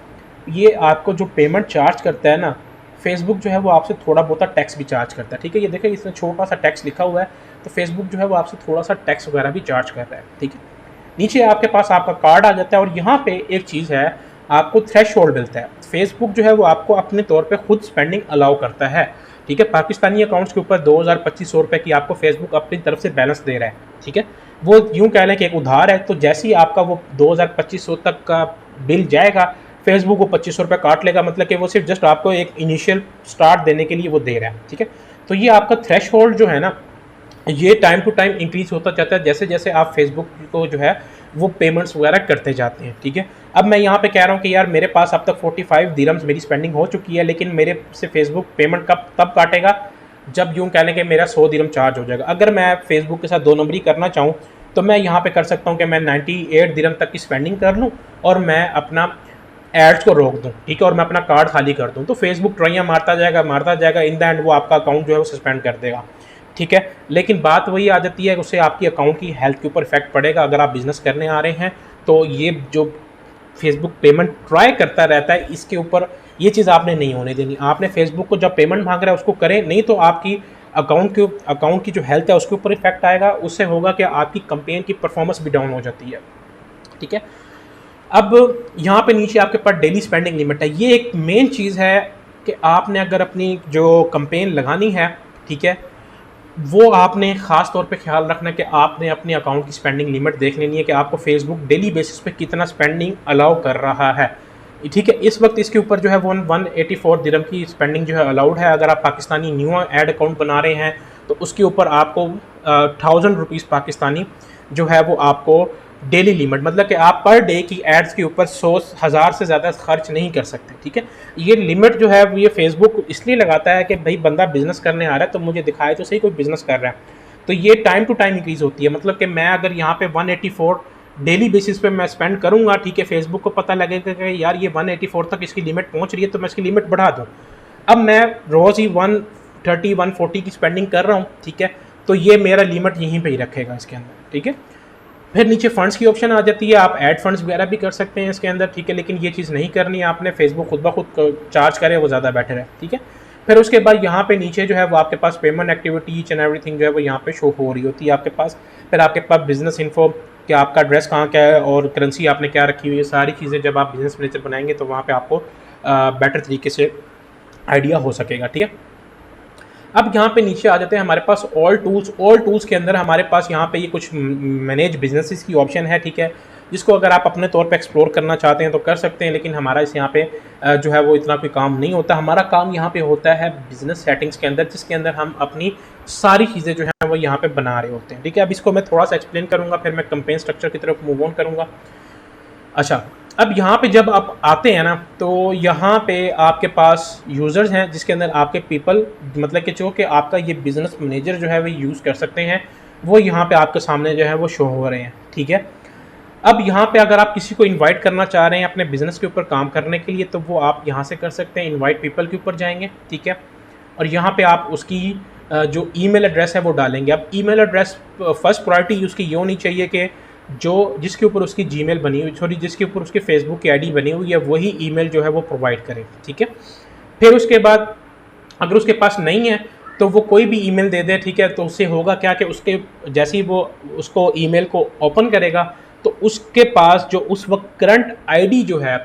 ये आपको जो पेमेंट चार्ज करता है ना फेसबुक, जो है वो आपसे थोड़ा बहुत टैक्स भी चार्ज करता है। ठीक है, ये देखिए इसमें छोटा सा टैक्स लिखा हुआ है, तो फेसबुक जो है वो आपसे थोड़ा सा टैक्स वगैरह भी चार्ज कर रहा है। ठीक है, नीचे आपके पास आपका कार्ड आ जाता है और यहाँ पे एक चीज़ है, आपको थ्रेशहोल्ड मिलता है। फेसबुक जो है वो आपको अपने तौर पे खुद स्पेंडिंग अलाउ करता है। ठीक है, पाकिस्तानी अकाउंट्स के ऊपर 2000-2500 रुपये की आपको फेसबुक अपनी तरफ से बैलेंस दे रहा है। ठीक है, वो यूँ कह लें कि एक उधार है, तो जैसे ही आपका वो 2000-2500 तक का बिल जाएगा, फेसबुक वो 2500 रुपये काट लेगा, मतलब कि वो सिर्फ जस्ट आपको एक इनिशियल स्टार्ट देने के लिए वो दे रहा है। ठीक है, तो ये आपका थ्रेशहोल्ड जो है ना, ये टाइम टू टाइम इंक्रीज होता जाता है जैसे जैसे आप फेसबुक को जो है वो पेमेंट्स वगैरह करते जाते हैं। ठीक है, अब मैं यहाँ पे कह रहा हूँ कि यार मेरे पास अब तक 45 दिरहम्स मेरी स्पेंडिंग हो चुकी है, लेकिन मेरे से फेसबुक पेमेंट कब तब काटेगा जब यूँ कह लें कि मेरा 100 दिरहम चार्ज हो जाएगा। अगर मैं फेसबुक के साथ 2 नंबरी करना चाहूँ तो मैं यहाँ पे कर सकता हूँ कि मैं 98 दिरहम तक की स्पेंडिंग कर लूँ और मैं अपना एड्स को रोक दूँ। ठीक है, और मैं अपना कार्ड खाली कर दूँ, तो फेसबुक ट्राइयाँ मारता जाएगा, इन द एंड वो आपका अकाउंट जो है वो सस्पेंड कर देगा। ठीक है, लेकिन बात वही आ जाती है, उससे आपकी अकाउंट की हेल्थ के ऊपर इफेक्ट पड़ेगा। अगर आप बिजनेस करने आ रहे हैं तो ये जो फेसबुक पेमेंट ट्राई करता रहता है, इसके ऊपर ये चीज़ आपने नहीं होने देनी। आपने फेसबुक को जब पेमेंट मांग रहा है उसको करें, नहीं तो आपकी अकाउंट की जो हेल्थ है उसके ऊपर इफेक्ट आएगा। उससे होगा कि आपकी कंपेन की परफॉर्मेंस भी डाउन हो जाती है। ठीक है, अब यहाँ पे नीचे आपके पास डेली स्पेंडिंग लिमिट है। ये एक मेन चीज़ है कि आपने अगर अपनी जो कंपेन लगानी है, ठीक है, वो आपने ख़ास तौर पे ख्याल रखना है कि आपने अपने अकाउंट की स्पेंडिंग लिमिट देख लेनी है कि आपको फेसबुक डेली बेसिस पे कितना स्पेंडिंग अलाउ कर रहा है। ठीक है, इस वक्त इसके ऊपर जो है 184 दिरहम की स्पेंडिंग जो है अलाउड है। अगर आप पाकिस्तानी न्यू ऐड अकाउंट बना रहे हैं तो उसके ऊपर आपको 1000 रुपीज़ पाकिस्तानी जो है वो आपको डेली लिमिट, मतलब कि आप पर डे की एड्स के ऊपर 100,000 से ज़्यादा खर्च नहीं कर सकते। ठीक है, ये लिमिट जो है ये फेसबुक इसलिए लगाता है कि भाई बंदा बिजनेस करने आ रहा है तो मुझे दिखाए तो सही कोई बिजनेस कर रहा है। तो ये टाइम टू टाइम इंक्रीज़ होती है, मतलब कि मैं अगर यहाँ पे 184 डेली बेसिस पे मैं स्पेंड करूँगा, ठीक है, फेसबुक को पता लगेगा कि यार ये 184 तक इसकी लिमिट पहुँच रही है तो मैं इसकी लिमिट बढ़ा दूँ। अब मैं रोज़ ही 130-140 की स्पेंडिंग कर रहा हूँ, ठीक है, तो ये मेरा लिमिट यहीं पर ही रखेगा इसके अंदर। ठीक है, फिर नीचे फंड्स की ऑप्शन आ जाती है, आप ऐड फंड्स वगैरह भी कर सकते हैं इसके अंदर। ठीक है, लेकिन ये चीज़ नहीं करनी है आपने, फेसबुक खुद ब खुद चार्ज करे वो ज़्यादा बेटर है। ठीक है, फिर उसके बाद यहाँ पे नीचे जो है वो आपके पास payment activity each and everything जो है वो यहाँ पे शो हो रही होती है आपके पास। फिर आपके पास बिजनेस इन्फो कि आपका एड्रेस कहाँ क्या है और करेंसी आपने क्या रखी हुई है, सारी चीज़ें जब आप बिजनेस मैनेजर बनाएंगे तो वहाँ पर आपको बेटर तरीके से आइडिया हो सकेगा। ठीक है, अब यहाँ पे नीचे आ जाते हैं हमारे पास ऑल टूल्स के अंदर हमारे पास यहाँ पे ये कुछ मैनेज बिजनेसेस की ऑप्शन है। ठीक है, जिसको अगर आप अपने तौर पे एक्सप्लोर करना चाहते हैं तो कर सकते हैं, लेकिन हमारा इस यहाँ पे जो है वो इतना कोई काम नहीं होता। हमारा काम यहाँ पे होता है बिजनेस सेटिंग्स के अंदर, जिसके अंदर हम अपनी सारी चीज़ें जो है वो यहाँ पे बना रहे होते हैं। ठीक है, अब इसको मैं थोड़ा सा एक्सप्लेन करूँगा, फिर मैं कंपेन स्ट्रक्चर की तरफ मूव ऑन करूँगा। अच्छा, अब यहाँ पे जब आप आते हैं ना तो यहाँ पे आपके पास यूज़र्स हैं जिसके अंदर आपके पीपल, मतलब कि जो कि आपका ये बिज़नेस मैनेजर जो है वो यूज़ कर सकते हैं, वो यहाँ पे आपके सामने जो है वो शो हो रहे हैं। ठीक है, अब यहाँ पे अगर आप किसी को इनवाइट करना चाह रहे हैं अपने बिज़नेस के ऊपर काम करने के लिए तो वो आप यहाँ से कर सकते हैं, इनवाइट पीपल के ऊपर जाएंगे। ठीक है, और यहाँ पे आप उसकी जो ईमेल एड्रेस है वो डालेंगे। अब ईमेल एड्रेस फर्स्ट प्रायोरिटी उसकी ये होनी चाहिए कि जो जिसके ऊपर उसकी जीमेल बनी हुई, सॉरी जिसके ऊपर उसकी फेसबुक की आईडी बनी हुई है वही ईमेल जो है वो प्रोवाइड करें। ठीक है, फिर उसके बाद अगर उसके पास नहीं है तो वो कोई भी ईमेल दे दे। ठीक है, तो उससे होगा क्या कि उसके जैसे ही वो उसको ईमेल को ओपन करेगा तो उसके पास जो उस वक्त करंट आईडी जो है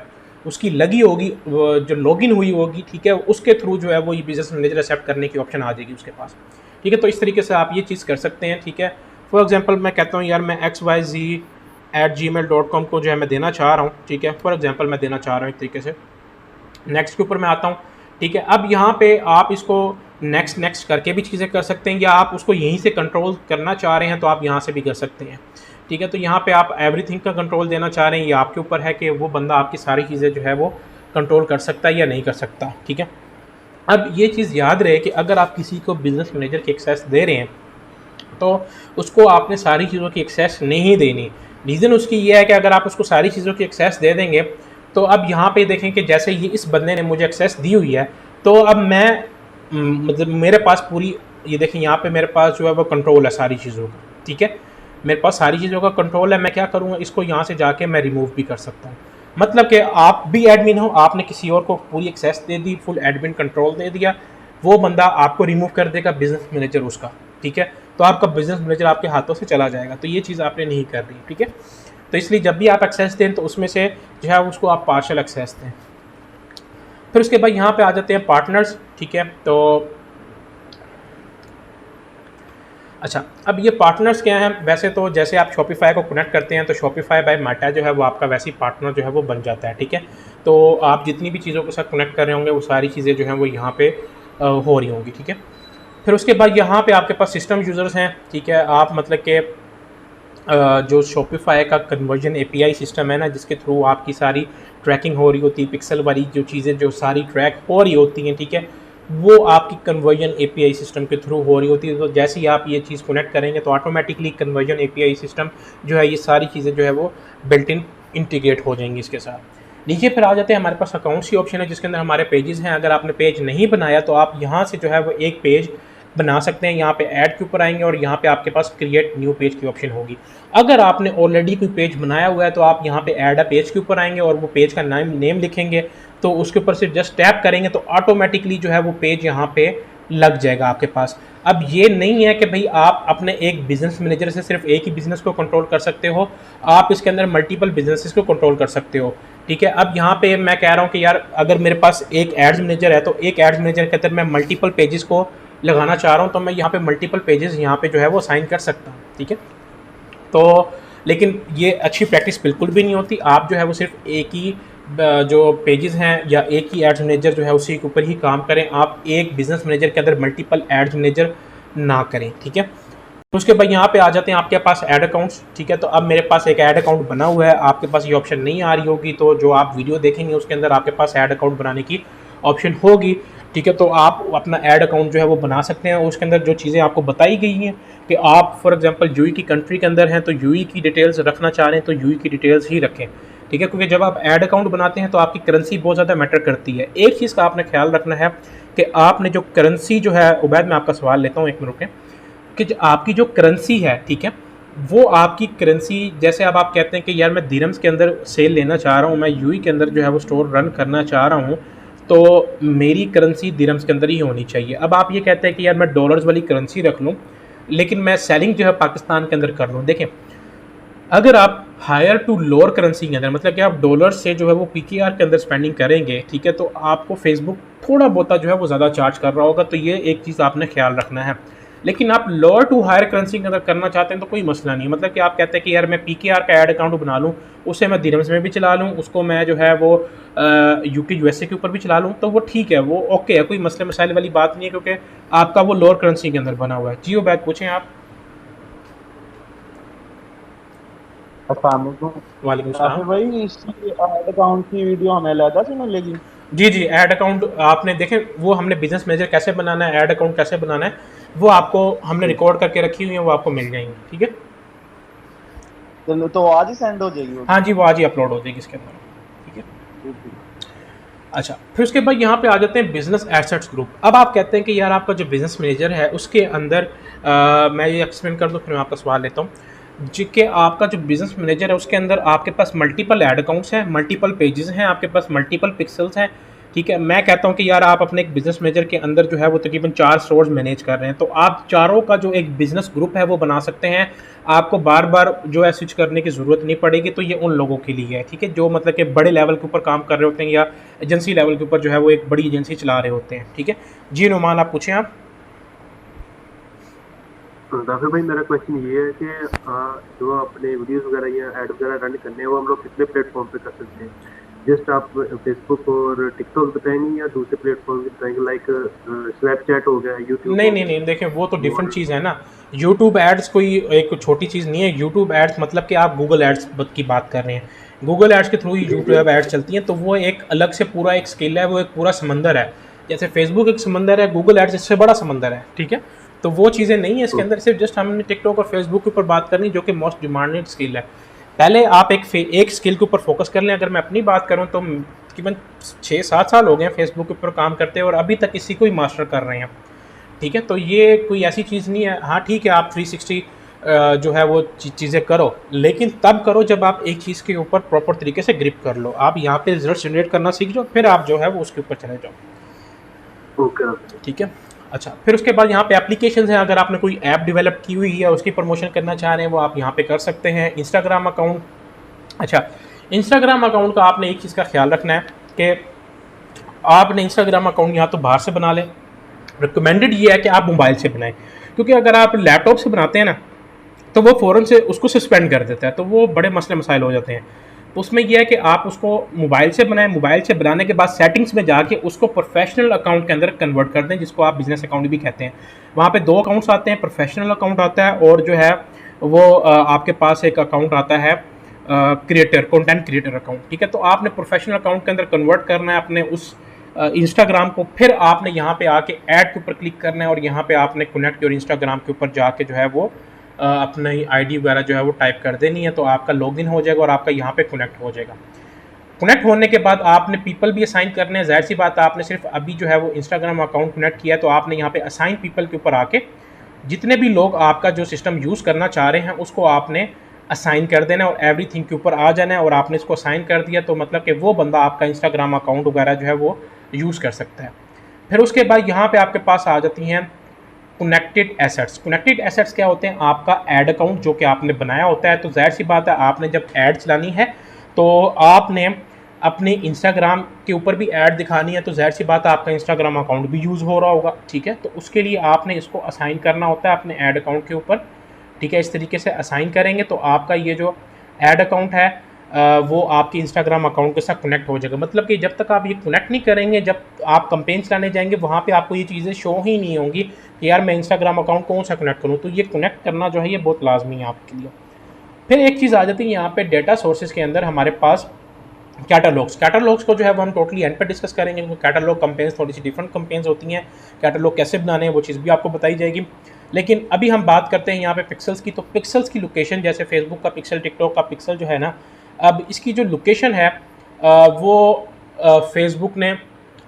उसकी लगी होगी, जो लॉगिन हुई होगी, ठीक है, उसके थ्रू जो है वो ये बिजनेस मैनेजर एक्सेप्ट करने की ऑप्शन आ जाएगी उसके पास, ठीक है। तो इस तरीके से आप ये चीज़ कर सकते हैं, ठीक है। फॉर एग्जांपल मैं कहता हूँ यार मैं xyz@gmail.com को जो है मैं देना चाह रहा हूँ, ठीक है, फॉर एग्जांपल मैं देना चाह रहा हूँ एक तरीके से। नेक्स्ट के ऊपर मैं आता हूँ, ठीक है। अब यहाँ पे आप इसको नेक्स्ट नेक्स्ट करके भी चीज़ें कर सकते हैं, या आप उसको यहीं से कंट्रोल करना चाह रहे हैं तो आप यहाँ से भी कर सकते हैं, ठीक है। तो यहाँ पे आप एवरीथिंग का कंट्रोल देना चाह रहे हैं, ये आपके ऊपर है कि वो बंदा आपकी सारी चीज़ें जो है वो कंट्रोल कर सकता है या नहीं कर सकता, ठीक है। अब ये चीज़ याद रहे कि अगर आप किसी को बिजनेस मैनेजर की एक्सेस दे रहे हैं तो उसको आपने सारी चीज़ों की एक्सेस नहीं देनी। रीज़न उसकी ये है कि अगर आप उसको सारी चीज़ों की एक्सेस दे देंगे तो अब यहाँ पे देखें कि जैसे ये इस बंदे ने मुझे एक्सेस दी हुई है, तो अब मैं मतलब मेरे पास पूरी, ये देखें यहाँ पे मेरे पास जो है वो कंट्रोल है सारी चीज़ों का, ठीक है। मेरे पास सारी चीज़ों का कंट्रोल है। मैं क्या करूँगा, इसको यहाँ से जाके मैं रिमूव भी कर सकता हूँ। मतलब कि आप भी एडमिन हो, आपने किसी और को पूरी एक्सेस दे दी, फुल एडमिन कंट्रोल दे दिया, वो बंदा आपको रिमूव कर देगा, बिजनेस मैनेजर उसका, ठीक है। तो आपका बिजनेस मैनेजर आपके हाथों से चला जाएगा। तो ये चीज़ आपने नहीं कर रही, ठीक है। तो इसलिए जब भी आप एक्सेस दें तो उसमें से जो है उसको आप पार्शल एक्सेस दें। फिर उसके बाद यहाँ पे आ जाते हैं पार्टनर्स, ठीक है। तो अच्छा, अब ये पार्टनर्स क्या हैं, वैसे तो जैसे आप शॉपिफाई को कनेक्ट करते हैं तो शॉपिफाई बाय मेटा जो है वो आपका वैसे ही पार्टनर जो है वो बन जाता है, ठीक है। तो आप जितनी भी चीज़ों के साथ कनेक्ट कर रहे होंगे वो सारी चीज़ें जो हैं वो यहाँ पे हो रही होंगी, ठीक है। फिर उसके बाद यहाँ पे आपके पास सिस्टम यूज़र्स हैं, ठीक है। आप मतलब कि जो शॉपिफाई का कन्वर्जन एपीआई सिस्टम है ना, जिसके थ्रू आपकी सारी ट्रैकिंग हो रही होती है, पिक्सल वाली जो चीज़ें जो सारी ट्रैक हो रही होती हैं, ठीक है, वो आपकी कन्वर्जन एपीआई सिस्टम के थ्रू हो रही होती है। तो जैसे ही आप ये चीज़ कनेक्ट करेंगे तो ऑटोमेटिकली कन्वर्जन एपीआई सिस्टम जो है ये सारी चीज़ें जो है वो बिल्ट इन इंटीग्रेट हो जाएंगी इसके साथ। नीचे फिर आ जाते हैं हमारे पास अकाउंट्स की ऑप्शन है, जिसके अंदर हमारे पेजेस हैं। अगर आपने पेज नहीं बनाया तो आप यहाँ से जो है वो एक पेज बना सकते हैं। यहाँ पे ऐड के ऊपर आएंगे और यहाँ पे आपके पास क्रिएट न्यू पेज की ऑप्शन होगी। अगर आपने ऑलरेडी कोई पेज बनाया हुआ है तो आप यहाँ पे ऐड अ पेज के ऊपर आएंगे और वो पेज का नेम लिखेंगे, तो उसके ऊपर से जस्ट टैप करेंगे तो ऑटोमेटिकली जो है वो पेज यहाँ पे लग जाएगा आपके पास। अब ये नहीं है कि भाई आप अपने एक बिजनेस मैनेजर से सिर्फ एक ही बिजनेस को कंट्रोल कर सकते हो, आप इसके अंदर मल्टीपल बिजनेसेस को कंट्रोल कर सकते हो, ठीक है। अब यहाँ पे मैं कह रहा हूँ कि यार अगर मेरे पास एक एड्स मैनेजर है तो एक एड्स मैनेजर के अंदर मैं मल्टीपल पेजेस को लगाना चाह रहा हूँ, तो मैं यहाँ पे मल्टीपल पेजेस यहाँ पे जो है वो साइन कर सकता हूँ, ठीक है। तो लेकिन ये अच्छी प्रैक्टिस बिल्कुल भी नहीं होती। आप जो है वो सिर्फ एक ही जो पेजेस हैं या एक ही एड्स मैनेजर जो है उसी के ऊपर ही काम करें। आप एक बिजनेस मैनेजर के अंदर मल्टीपल एड्स मैनेजर ना करें, ठीक है। तो उसके बाद यहाँ पे आ जाते हैं आपके पास ऐड अकाउंट्स, ठीक है। तो अब मेरे पास एक ऐड अकाउंट बना हुआ है, आपके पास ये ऑप्शन नहीं आ रही होगी, तो जो आप वीडियो देखेंगे उसके अंदर आपके पास ऐड अकाउंट बनाने की ऑप्शन होगी, ठीक है। तो आप अपना ऐड अकाउंट जो है वो बना सकते हैं। उसके अंदर जो चीज़ें आपको बताई गई हैं कि आप फॉर एग्जांपल यूई की कंट्री के अंदर हैं तो यूई की डिटेल्स रखना चाह रहे हैं तो यूई की डिटेल्स ही रखें, ठीक है। क्योंकि जब आप ऐड अकाउंट बनाते हैं तो आपकी करेंसी बहुत ज़्यादा मैटर करती है। एक चीज़ का आपने ख्याल रखना है कि आपने जो करेंसी जो है, उबैद मैं आपका सवाल लेता हूँ, एक मिनट रुकें, कि आपकी जो करेंसी है, ठीक है, वो आपकी करेंसी जैसे अब आप कहते हैं कि यार मैं दिरहम्स के अंदर सेल लेना चाह रहा हूँ, मैं यूई के अंदर जो है वो स्टोर रन करना चाह रहा हूँ, तो मेरी करेंसी दिरहम्स के अंदर ही होनी चाहिए। अब आप ये कहते हैं कि यार मैं डॉलर्स वाली करेंसी रख लूँ लेकिन मैं सेलिंग जो है पाकिस्तान के अंदर कर लूँ। देखें, अगर आप हायर टू लोअर करेंसी के अंदर, मतलब कि आप डॉलर से जो है वो पीकेआर के अंदर स्पेंडिंग करेंगे, ठीक है, तो आपको फेसबुक थोड़ा बहुत जो है वो ज़्यादा चार्ज कर रहा होगा। तो ये एक चीज़ आपने ख्याल रखना है। लेकिन आप लोअर टू हायर करेंसी के अंदर करना चाहते हैं तो कोई मसला नहीं, मतलब कि आप कहते हैं कि यार मैं पीकेआर का ऐड अकाउंट बना लूँ, उसे मैं दिरहम्स में भी चला लूँ, उसको मैं जो है वो यूके यूएसए के ऊपर भी चला लूँ, तो वो ठीक है, वो ओके है, कोई मसले मसाइल वाली बात नहीं है, क्योंकि आपका वो लोअर करेंसी के अंदर बना हुआ है। जी उबैद पूछें आप। वालेकुम काफी सलाम। भाई, इसकी ऐड अकाउंट की वीडियो हमें अलग से मिलेगी? जी जी, ऐड अकाउंट आपने देखें, वो हमने बिजनेस मैनेजर कैसे बनाना है, ऐड अकाउंट कैसे बनाना है, वो आपको हमने रिकॉर्ड करके रखी हुई है, वो आपको मिल जाएंगी, ठीक है। तो आज ही सेंड हो जाएगी वो? हाँ जी, वो आज ही अपलोड हो जाएगी इसके अंदर, ठीक है। अच्छा, फिर उसके बाद यहाँ पे आ जाते हैं बिजनेस एसेट्स ग्रुप। अब आप कहते हैं कि यार आपका जो बिजनेस मैनेजर है उसके अंदर मैं ये एक्सप्लेन कर दूँ, फिर मैं आपका सवाल लेता हूँ जी, कि आपका जो बिजनेस मैनेजर है उसके अंदर आपके पास मल्टीपल ऐड अकाउंट्स हैं, मल्टीपल पेजेस हैं, आपके पास मल्टीपल पिक्सल्स हैं, ठीक है। मैं कहता हूँ कि यार आप अपने एक बिजनेस मैनेजर के अंदर जो है वो तकरीबन 4 स्टोर्स मैनेज कर रहे हैं, तो आप चारों का जो एक बिजनेस ग्रुप है वो बना सकते हैं। आपको बार बार जो है स्विच करने की ज़रूरत नहीं पड़ेगी। तो ये उन लोगों के लिए है, ठीक है, जो मतलब कि बड़े लेवल के ऊपर काम कर रहे होते हैं या एजेंसी लेवल के ऊपर जो है वो एक बड़ी एजेंसी चला रहे होते हैं, ठीक है। जी नुमान, आप पूछें आप। तो जाफर भाई, मेरा क्वेश्चन ये है कि जो अपने वीडियोस वगैरह या ऐड वगैरह रन करने हैं वो हम लोग कितने प्लेटफॉर्म पे कर सकते हैं? जस्ट आप फेसबुक और टिकटॉक बताएंगे या दूसरे प्लेटफॉर्म भी बताएंगे, लाइक स्नैपचैट हो गया, यूट्यूब नहीं हो नहीं गया? नहीं, देखिए वो तो डिफरेंट और चीज़ है ना। यूट्यूब एड्स कोई एक छोटी चीज़ नहीं है। यूट्यूब एड्स मतलब कि आप गूगल एड्स की बात कर रहे हैं। गूगल एड्स के थ्रू ही जी जी। यूट्यूब एड्स चलती हैं, तो वो एक अलग से पूरा एक स्किल है, वो एक पूरा समंदर है। जैसे फेसबुक एक समंदर है, गूगल एड्स इससे बड़ा समंदर है, ठीक है। तो वो चीज़ें नहीं है इसके अंदर, सिर्फ जस्ट हमने टिकटॉक और फेसबुक के ऊपर बात करनी जो कि मोस्ट डिमांडेड स्किल है। पहले आप एक स्किल के ऊपर फोकस कर लें। अगर मैं अपनी बात करूं तो तकरीबन 6-7 साल हो गए हैं फेसबुक के ऊपर काम करते हैं और अभी तक इसी को ही मास्टर कर रहे हैं, ठीक है। तो ये कोई ऐसी चीज़ नहीं है। हाँ ठीक है, आप 360 जो है वो चीज़ें करो, लेकिन तब करो जब आप एक चीज़ के ऊपर प्रॉपर तरीके से ग्रिप कर लो। आप यहाँ पे रिजल्ट जनरेट करना सीख जाओ, फिर आप जो है वो उसके ऊपर चले जाओ, ओके। ठीक है। अच्छा, फिर उसके बाद यहाँ पे एप्लीकेशंस हैं। अगर आपने कोई ऐप डेवलप की हुई है, उसकी प्रमोशन करना चाह रहे हैं, वो आप यहाँ पे कर सकते हैं। इंस्टाग्राम अकाउंट, अच्छा, इंस्टाग्राम अकाउंट का आपने एक चीज़ का ख्याल रखना है कि आपने इंस्टाग्राम अकाउंट यहाँ तो बाहर से बना लें। रिकमेंडेड ये है कि आप मोबाइल से बनाएं, क्योंकि अगर आप लैपटॉप से बनाते हैं ना तो वो फ़ौरन से उसको सस्पेंड कर देता है, तो वो बड़े मसले मसाइल हो जाते हैं। तो उसमें यह है कि आप उसको मोबाइल से बनाएं। मोबाइल से बनाने के बाद सेटिंग्स में जाके उसको प्रोफेशनल अकाउंट के अंदर कन्वर्ट कर दें, जिसको आप बिजनेस अकाउंट भी कहते हैं। वहाँ पे 2 अकाउंट्स आते हैं, प्रोफेशनल अकाउंट आता है और जो है वो आपके पास एक अकाउंट आता है क्रिएटर, कंटेंट क्रिएटर अकाउंट, ठीक है। तो आपने प्रोफेशनल अकाउंट के अंदर कन्वर्ट करना है अपने उस इंस्टाग्राम को। फिर आपने यहाँ पे आके ऐड के ऊपर क्लिक करना है और यहाँ पे आपने कनेक्ट योर इंस्टाग्राम के ऊपर जाके जो है वो अपनी आईडी वगैरह जो है वो टाइप कर देनी है, तो आपका लॉगिन हो जाएगा और आपका यहाँ पे कनेक्ट हो जाएगा। कनेक्ट होने के बाद आपने पीपल भी असाइन करने हैं। ज़ाहिर सी बात है, आपने सिर्फ अभी जो है वो इंस्टाग्राम अकाउंट कनेक्ट किया है, तो आपने यहाँ पे असाइन पीपल के ऊपर आके जितने भी लोग आपका जो सिस्टम यूज़ करना चाह रहे हैं उसको आपने असाइन कर देना है और एवरीथिंग के ऊपर आ जाना है। और आपने इसको असाइन कर दिया तो मतलब कि वो बंदा आपका इंस्टाग्राम अकाउंट वगैरह जो है वो यूज़ कर सकता है। फिर उसके बाद यहाँ पे आपके पास आ जाती हैं कनेक्टेड एसेट्स। कनेक्टेड एसेट्स क्या होते हैं? आपका ऐड अकाउंट जो कि आपने बनाया होता है। तो जाहिर सी बात है, आपने जब ऐड चलानी है तो आपने अपने इंस्टाग्राम के ऊपर भी ऐड दिखानी है, तो जाहिर सी बात है आपका इंस्टाग्राम अकाउंट भी यूज़ हो रहा होगा, ठीक है। तो उसके लिए आपने इसको असाइन करना होता है अपने ऐड अकाउंट के ऊपर, ठीक है। इस तरीके से असाइन करेंगे तो आपका ये जो ऐड अकाउंट है वो आपके इंस्टाग्राम अकाउंट के साथ कनेक्ट हो जाएगा। मतलब कि जब तक आप ये कनेक्ट नहीं करेंगे, जब आप कंपेन चलाने जाएंगे वहाँ पे आपको ये चीज़ें शो ही नहीं होंगी कि यार मैं इंस्टाग्राम अकाउंट कौन सा कनेक्ट करूँ। तो ये कनेक्ट करना जो है ये बहुत लाजमी है आपके लिए। फिर एक चीज़ आ जाती है यहाँ पे डेटा सोर्सेज के अंदर हमारे पास कैटलॉग्स। कैटलॉग्स को जो है वो हम टोटली एंड पे डिस्कस करेंगे, क्योंकि कैटलॉग कंपेन्स थोड़ी सी डिफरेंट कंपेन्स होती हैं। कैटलॉग कैसे बनाने हैं वो चीज़ भी आपको बताई जाएगी। लेकिन अभी हम बात करते हैं यहाँ पे पिक्सल्स की। तो पिक्सल्स की लोकेशन, जैसे फेसबुक का पिक्सल, टिकटॉक का पिक्सल जो है ना, अब इसकी जो लोकेशन है वो फेसबुक ने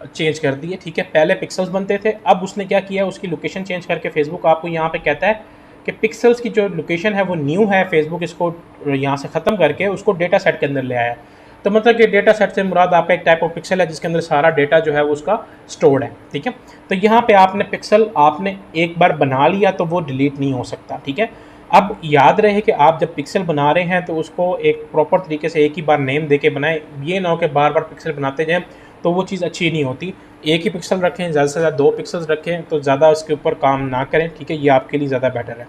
चेंज कर दी है, ठीक है। पहले पिक्सल्स बनते थे, अब उसने क्या किया, उसकी लोकेशन चेंज करके फेसबुक आपको यहाँ पे कहता है कि पिक्सल्स की जो लोकेशन है वो न्यू है। फेसबुक इसको यहाँ से ख़त्म करके उसको डेटा सेट के अंदर ले आया। तो मतलब कि डेटा सेट से मुराद आपका एक टाइप ऑफ पिक्सल है जिसके अंदर सारा डेटा जो है वो उसका स्टोर्ड है, ठीक है। तो यहाँ पे आपने पिक्सल आपने एक बार बना लिया तो वो डिलीट नहीं हो सकता, ठीक है। अब याद रहे कि आप जब पिक्सल बना रहे हैं तो उसको एक प्रॉपर तरीके से एक ही बार नेम देके बनाएं। ये ना हो कि बार बार पिक्सल बनाते जाएं, तो वो चीज़ अच्छी नहीं होती। एक ही पिक्सल रखें, ज़्यादा से ज़्यादा 2 पिक्सल्स रखें, तो ज़्यादा उसके ऊपर काम ना करें, ठीक है। ये आपके लिए ज़्यादा बेटर है,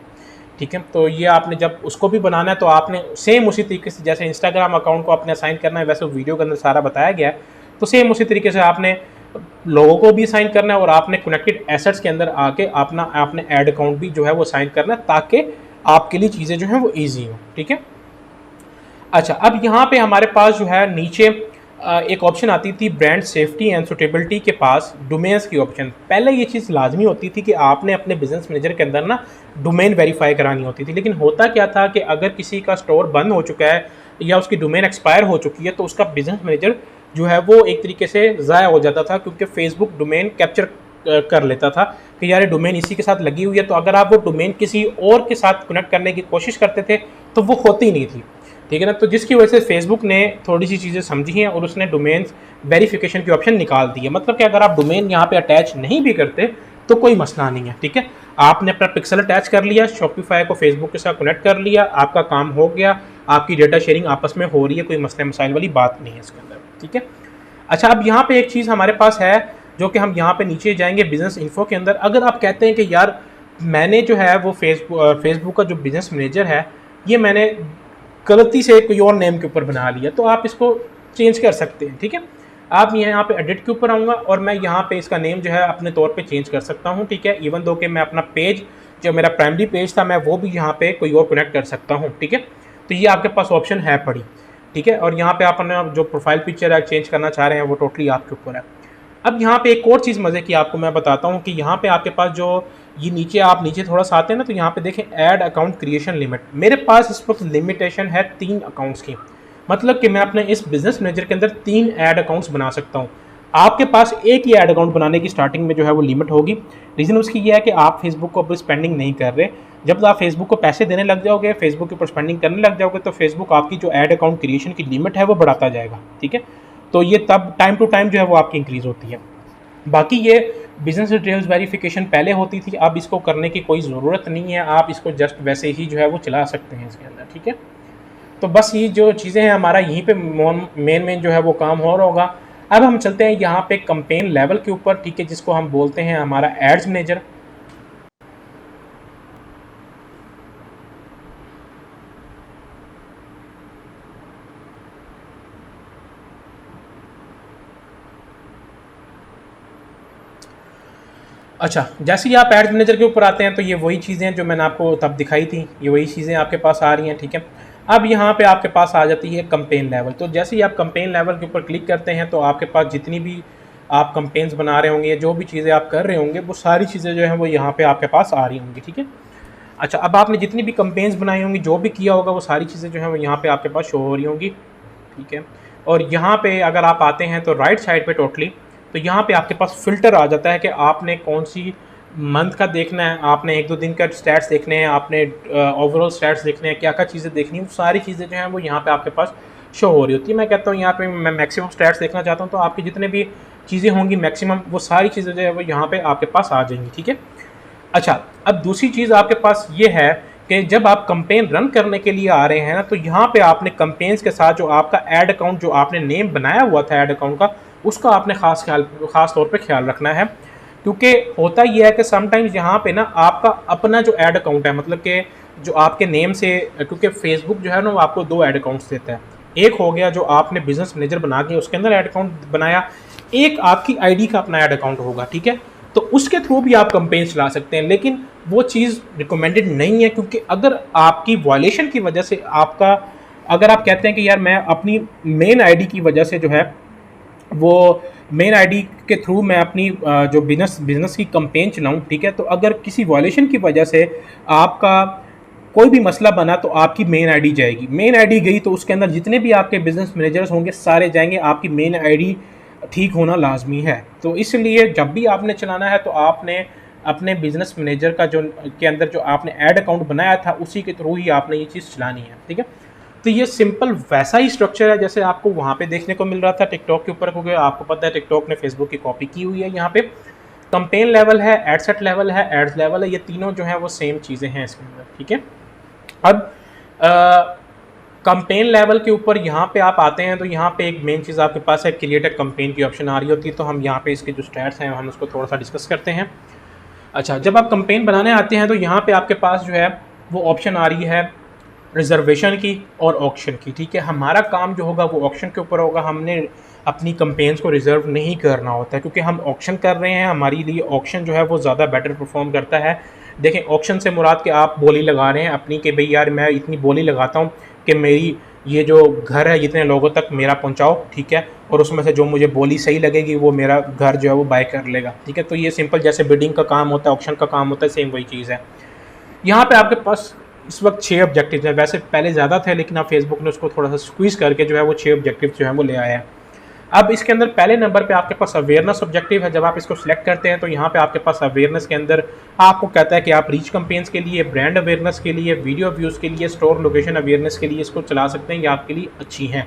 ठीक है। तो ये आपने जब उसको भी बनाना है तो आपने सेम उसी तरीके से जैसे इंस्टाग्राम अकाउंट को आपने असाइन करना है, वैसे वीडियो के अंदर सारा बताया गया है। तो सेम उसी तरीके से आपने लोगों को भी साइन करना है और आपने कनेक्टेड एसेट्स के अंदर आके आपने ऐड अकाउंट भी जो है वो साइन करना है, ताकि आपके लिए चीज़ें जो हैं वो ईजी हो, ठीक है। अच्छा, अब यहाँ पे हमारे पास जो है नीचे एक ऑप्शन आती थी ब्रांड सेफ्टी एंड सुटेबिलिटी के पास, डोमेन्स की ऑप्शन। पहले ये चीज़ लाजमी होती थी कि आपने अपने बिजनेस मैनेजर के अंदर ना डोमेन वेरीफाई करानी होती थी। लेकिन होता क्या था कि अगर किसी का स्टोर बंद हो चुका है या उसकी डोमेन एक्सपायर हो चुकी है तो उसका बिजनेस मैनेजर जो है वो एक तरीके से ज़ाया हो जाता था, क्योंकि फेसबुक डोमेन कैप्चर कर लेता था कि यार डोमेन इसी के साथ लगी हुई है। तो अगर आप वो डोमेन किसी और के साथ कनेक्ट करने की कोशिश करते थे तो वो होती नहीं थी। ठीक है ना। तो जिसकी वजह से फेसबुक ने थोड़ी सी चीज़ें समझी हैं और उसने डोमेन वेरिफिकेशन की ऑप्शन निकाल दी है। मतलब कि अगर आप डोमेन यहाँ पे अटैच नहीं भी करते तो कोई मसला नहीं है, ठीक है। आपने अपना पिक्सल अटैच कर लिया, शॉपिफाई को फेसबुक के साथ कनेक्ट कर लिया, आपका काम हो गया, आपकी डेटा शेयरिंग आपस में हो रही है, कोई मसले मसाइल वाली बात नहीं है इसके अंदर, ठीक है। अच्छा, अब यहाँ पे एक चीज़ हमारे पास है जो कि हम यहाँ पे नीचे जाएंगे बिजनेस इन्फो के अंदर। अगर आप कहते हैं कि यार मैंने जो है वो फेसबुक का जो बिजनेस मैनेजर है ये मैंने गलती से कोई और नेम के ऊपर बना लिया, तो आप इसको चेंज कर सकते हैं, ठीक है। आप यहाँ पे एडिट के ऊपर आऊँगा और मैं यहाँ पे इसका नेम जो है अपने तौर पे चेंज कर सकता हूँ, ठीक है। इवन दो कि मैं अपना पेज जो मेरा प्राइमरी पेज था मैं वो भी यहाँ पे कोई और कनेक्ट कर सकता हूँ, ठीक है। तो ये आपके पास ऑप्शन है पड़ी, ठीक है। और यहाँ पे आप अपना जो प्रोफाइल पिक्चर है चेंज करना चाह रहे हैं वो टोटली आपके ऊपर है। अब यहाँ पे एक और चीज़ मज़े की आपको मैं बताता हूँ कि यहाँ पे आपके पास जो ये नीचे आप नीचे थोड़ा सा आते हैं ना, तो यहाँ पे देखें ऐड अकाउंट क्रिएशन लिमिट। मेरे पास इस वक्त लिमिटेशन है 3 अकाउंट्स की, मतलब कि मैं अपने इस बिजनेस मैनेजर के अंदर 3 ऐड अकाउंट्स बना सकता हूँ। आपके पास एक ही ऐड अकाउंट बनाने की स्टार्टिंग में जो है वो लिमिट होगी। रीज़न उसकी ये है कि आप फेसबुक को अब स्पेंडिंग नहीं कर रहे। जब आप फेसबुक को पैसे देने लग जाओगे, फेसबुक के ऊपर स्पेंडिंग करने लग जाओगे, तो फेसबुक आपकी जो ऐड अकाउंट क्रिएशन की लिमिट है वो बढ़ाता जाएगा, ठीक है। तो ये तब टाइम टू टाइम जो है वो आपकी इंक्रीज़ होती है। बाकी ये बिजनेस डिटेल्स वेरिफिकेशन पहले होती थी, अब इसको करने की कोई ज़रूरत नहीं है, आप इसको जस्ट वैसे ही जो है वो चला सकते हैं इसके अंदर, ठीक है। तो बस ये जो चीज़ें हैं हमारा यहीं पे मेन जो है वो काम हो रहा होगा। अब हम चलते हैं यहाँ पे कंपेन लेवल के ऊपर, ठीक है, जिसको हम बोलते हैं हमारा एड्स मैनेजर। अच्छा, जैसे ही आप एड्स मैनेजर के ऊपर आते हैं तो ये वही चीज़ें हैं जो मैंने आपको तब दिखाई थी, ये वही चीज़ें आपके पास आ रही हैं, ठीक है। अब यहाँ पे आपके पास आ जाती है कंपेन लेवल। तो जैसे ही आप कंपेन लेवल के ऊपर क्लिक करते हैं तो आपके पास जितनी भी आप कंपेन्स बना रहे होंगे, जो भी चीज़ें आप कर रहे होंगे, वो सारी चीज़ें जो हैं वो यहाँ पे आपके पास आ रही होंगी, ठीक है। अच्छा, अब आपने जितनी भी कंपेन्स बनाई होंगी, जो भी किया होगा, वो सारी चीज़ें जो हैं वो यहाँ पे आपके पास शो हो रही होंगी, ठीक है। और यहाँ पे अगर आप आते हैं तो राइट साइड पे टोटली, तो यहाँ पे आपके पास फ़िल्टर आ जाता है कि आपने कौन सी मंथ का देखना है, आपने 1-2 दिन का स्टैट्स देखने हैं, आपने ओवरऑल स्टैट्स देखने हैं, क्या क्या चीज़ें देखनी है, वो सारी चीज़ें जो हैं वो यहाँ पे आपके पास शो हो रही होती है। मैं कहता हूँ यहाँ पे मैं मैक्सिमम स्टैट्स देखना चाहता हूँ, तो आपकी जितने भी चीज़ें होंगी मैक्सिमम वो सारी चीज़ें जो है वो यहाँ पे आपके पास आ जाएंगी, ठीक है। अच्छा, अब दूसरी चीज़ आपके पास ये है कि जब आप कंपेन रन करने के लिए आ रहे हैं ना, तो यहाँ पे आपने कंपेन्स के साथ जो आपका ऐड अकाउंट जो आपने नेम बनाया हुआ था ऐड अकाउंट का, उसका आपने ख़ास तौर पे ख्याल रखना है। क्योंकि होता ये है कि समटाइम्स यहाँ पे ना आपका अपना जो ऐड अकाउंट है, मतलब कि जो आपके नेम से, क्योंकि फेसबुक जो है ना वो आपको 2 ऐड अकाउंट्स देता है। एक हो गया जो आपने बिजनेस मैनेजर बना के उसके अंदर ऐड अकाउंट बनाया, एक आपकी आईडी का अपना ऐड अकाउंट होगा, ठीक है। तो उसके थ्रू भी आप कंपेन चला सकते हैं, लेकिन वो चीज़ रिकमेंडेड नहीं है, क्योंकि अगर आपकी वायलेशन की वजह से आपका, अगर आप कहते हैं कि यार मैं अपनी मेन आईडी की वजह से जो है वो मेन आईडी के थ्रू मैं अपनी जो बिजनेस की कंपेन चलाऊं, ठीक है, तो अगर किसी वायलेशन की वजह से आपका कोई भी मसला बना तो आपकी मेन आईडी जाएगी। मेन आईडी गई तो उसके अंदर जितने भी आपके बिजनेस मैनेजर्स होंगे सारे जाएंगे, आपकी मेन आईडी ठीक होना लाजमी है। तो इसलिए जब भी आपने चलाना है तो आपने अपने बिजनेस मैनेजर का जो के अंदर जो आपने ऐड अकाउंट बनाया था उसी के थ्रू ही आपने ये चीज़ चलानी है, ठीक है। तो ये सिंपल वैसा ही स्ट्रक्चर है जैसे आपको वहाँ पे देखने को मिल रहा था टिकटॉक के ऊपर, क्योंकि आपको पता है टिकटॉक ने फेसबुक की कॉपी की हुई है। यहाँ पे कंपेन लेवल है, एडसेट लेवल है, एड्स लेवल है, ये तीनों जो है वो सेम चीज़ें हैं इसके अंदर, ठीक है। अब कंपेन लेवल के ऊपर यहाँ पे आप आते हैं तो यहाँ पे एक मेन चीज़ आपके पास है, क्रिएट अ कंपेन की ऑप्शन आ रही होती है। तो हम यहाँ पे इसके जो स्टैट्स हैं हम उसको थोड़ा सा डिस्कस करते हैं। अच्छा, जब आप कंपेन बनाने आते हैं तो यहाँ पे आपके पास जो है वो ऑप्शन आ रही है रिजर्वेशन की और ऑक्शन की, ठीक है। हमारा काम जो होगा वो ऑक्शन के ऊपर होगा, हमने अपनी कंपेन्स को रिज़र्व नहीं करना होता है, क्योंकि हम ऑक्शन कर रहे हैं, हमारे लिए ऑक्शन जो है वो ज़्यादा बेटर परफॉर्म करता है। देखें, ऑक्शन से मुराद कि आप बोली लगा रहे हैं अपनी कि भाई यार मैं इतनी बोली लगाता हूँ कि मेरी ये जो घर है इतने लोगों तक मेरा पहुँचाओ, ठीक है, और उसमें से जो मुझे बोली सही लगेगी वो मेरा घर जो है वो बाय कर लेगा, ठीक है। तो ये सिंपल जैसे बिडिंग का काम होता है, ऑक्शन का काम होता है, सेम वही चीज़ है। यहाँ पर आपके पास इस वक्त 6 ऑब्जेक्टिव हैं, वैसे पहले ज़्यादा थे लेकिन अब फेसबुक ने उसको थोड़ा सा स्क्वीज़ करके जो है वो 6 ऑब्जेक्टिव जो है वो ले आया है। अब इसके अंदर पहले नंबर पे आपके पास अवेयरनेस ऑब्जेक्टिव है। जब आप इसको सिलेक्ट करते हैं तो यहाँ पे आपके पास अवेयरनेस के अंदर आपको कहता है कि आप रीच कैंपेन्स के लिए, ब्रांड अवेयरनेस के लिए, वीडियो व्यूज़ के लिए, स्टोर लोकेशन अवेयरनेस के लिए इसको चला सकते हैं, ये आपके लिए अच्छी हैं।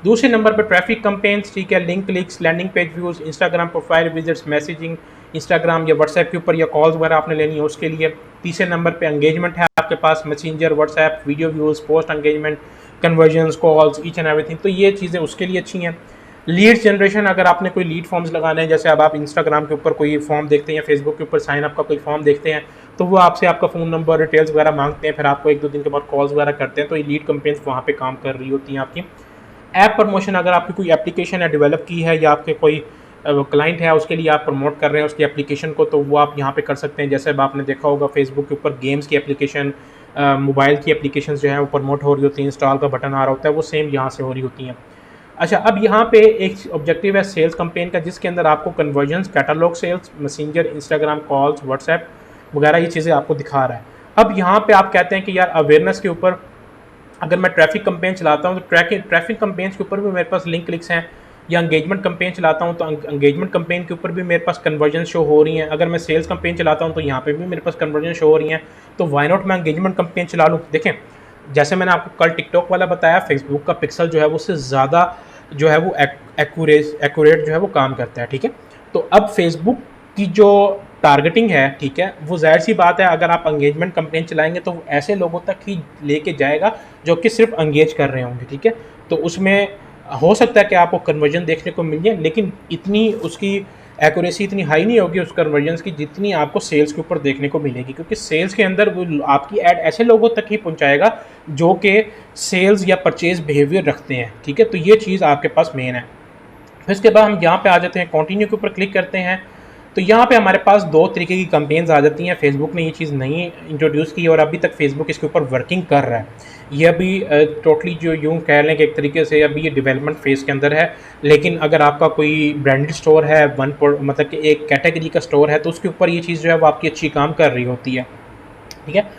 दूसरे नंबर पर ट्रैफिक कैंपेन्स, ठीक है, link clicks, landing page views, Instagram profile visits, messaging Instagram या व्हाट्सएप के ऊपर या कॉल्स वगैरह आपने लेनी है उसके लिए। तीसरे नंबर पे एंगेजमेंट है आपके पास, Messenger, WhatsApp, video views, post engagement, conversions, calls, each and everything, तो ये चीज़ें उसके लिए अच्छी हैं। लीड जनरेशन, अगर आपने कोई लीड फॉर्म्स लगाने हैं, जैसे अब आप इंस्टाग्राम के ऊपर कोई फॉर्म देखते हैं या फेसबुक के ऊपर साइन अप का कोई फॉर्म देखते हैं, तो वो आपसे आपका फ़ोन नंबर, डिटेल्स वगैरह मांगते हैं, फिर आपको 1-2 दिन के बाद कॉल्स वगैरह करते हैं, तो ये लीड कैंपेन्स वहाँ पे काम कर रही होती हैं आपकी। ऐप प्रमोशन, अगर आपकी कोई एप्लीकेशन है डेवलप की है या आपके कोई क्लाइंट है उसके लिए आप प्रमोट कर रहे हैं उसकी एप्लीकेशन को, तो वो आप यहाँ पे कर सकते हैं। जैसे अब आपने देखा होगा फेसबुक के ऊपर गेम्स की एप्लीकेशन, मोबाइल की एप्लीकेशन जो है वो प्रमोट हो रही होती हैं, इंस्टॉल का बटन आ रहा होता है, वो सेम यहाँ से हो रही होती हैं। अच्छा, अब यहाँ पे एक ऑब्जेक्टिव है सेल्स कैंपेन का, जिसके अंदर आपको conversions, catalogue sales, messenger, Instagram calls, WhatsApp वगैरह ये चीज़ें आपको दिखा रहा है। अब यहाँ पे आप कहते हैं कि यार अवेयरनेस के ऊपर अगर मैं ट्रैफिक कैंपेन चलाता हूँ तो ट्रैफिक कैंपेन्स के ऊपर भी मेरे पास लिंक क्लिक्स हैं, या एंगेजमेंट कैंपेन चलाता हूँ तो एंगेजमेंट कैंपेन के ऊपर भी मेरे पास कन्वर्जन शो हो रही हैं। अगर मैं सेल्स कैंपेन चलाता हूँ तो यहाँ पे भी मेरे पास कन्वर्जन शो हो रही हैं, तो वाई नॉट मैं एंगेजमेंट कैंपेन चला लूँ। देखें, जैसे मैंने आपको कल टिकटॉक वाला बताया, फेसबुक का पिक्सल जो है वो उससे ज़्यादा जो है वो एक्यूरेट जो है वो काम करता है, ठीक है। तो अब फेसबुक की जो टारगेटिंग है, ठीक है, वो जाहिर सी बात है अगर आप एंगेजमेंट कैंपेन चलाएंगे तो वो ऐसे लोगों तक ही लेके जाएगा जो कि सिर्फ एंगेज कर रहे होंगे, ठीक है। तो उसमें हो सकता है कि आपको कन्वर्जन देखने को मिल जाए, लेकिन इतनी उसकी एक्यूरेसी इतनी हाई नहीं होगी उस कन्वर्जन्स की जितनी आपको सेल्स के ऊपर देखने को मिलेगी, क्योंकि सेल्स के अंदर वो आपकी ऐड ऐसे लोगों तक ही पहुंचाएगा जो कि सेल्स या परचेज बिहेवियर रखते हैं, ठीक है। तो ये चीज़ आपके पास मेन है। फिर इसके बाद हम यहाँ पे आ जाते हैं, कंटिन्यू के ऊपर क्लिक करते हैं, तो यहाँ पे हमारे पास 2 तरीके की कैंपेन्स आ जाती हैं। फेसबुक ने ये चीज़ नहीं इंट्रोड्यूस की और अभी तक फेसबुक इसके ऊपर वर्किंग कर रहा है। ये अभी टोटली जो यूँ कह लें कि एक तरीके से अभी ये डेवलपमेंट फेज़ के अंदर है। लेकिन अगर आपका कोई ब्रांडेड स्टोर है, मतलब कि एक कैटेगरी का स्टोर है, तो उसके ऊपर ये चीज़ जो है वो आपकी अच्छी काम कर रही होती है, ठीक है।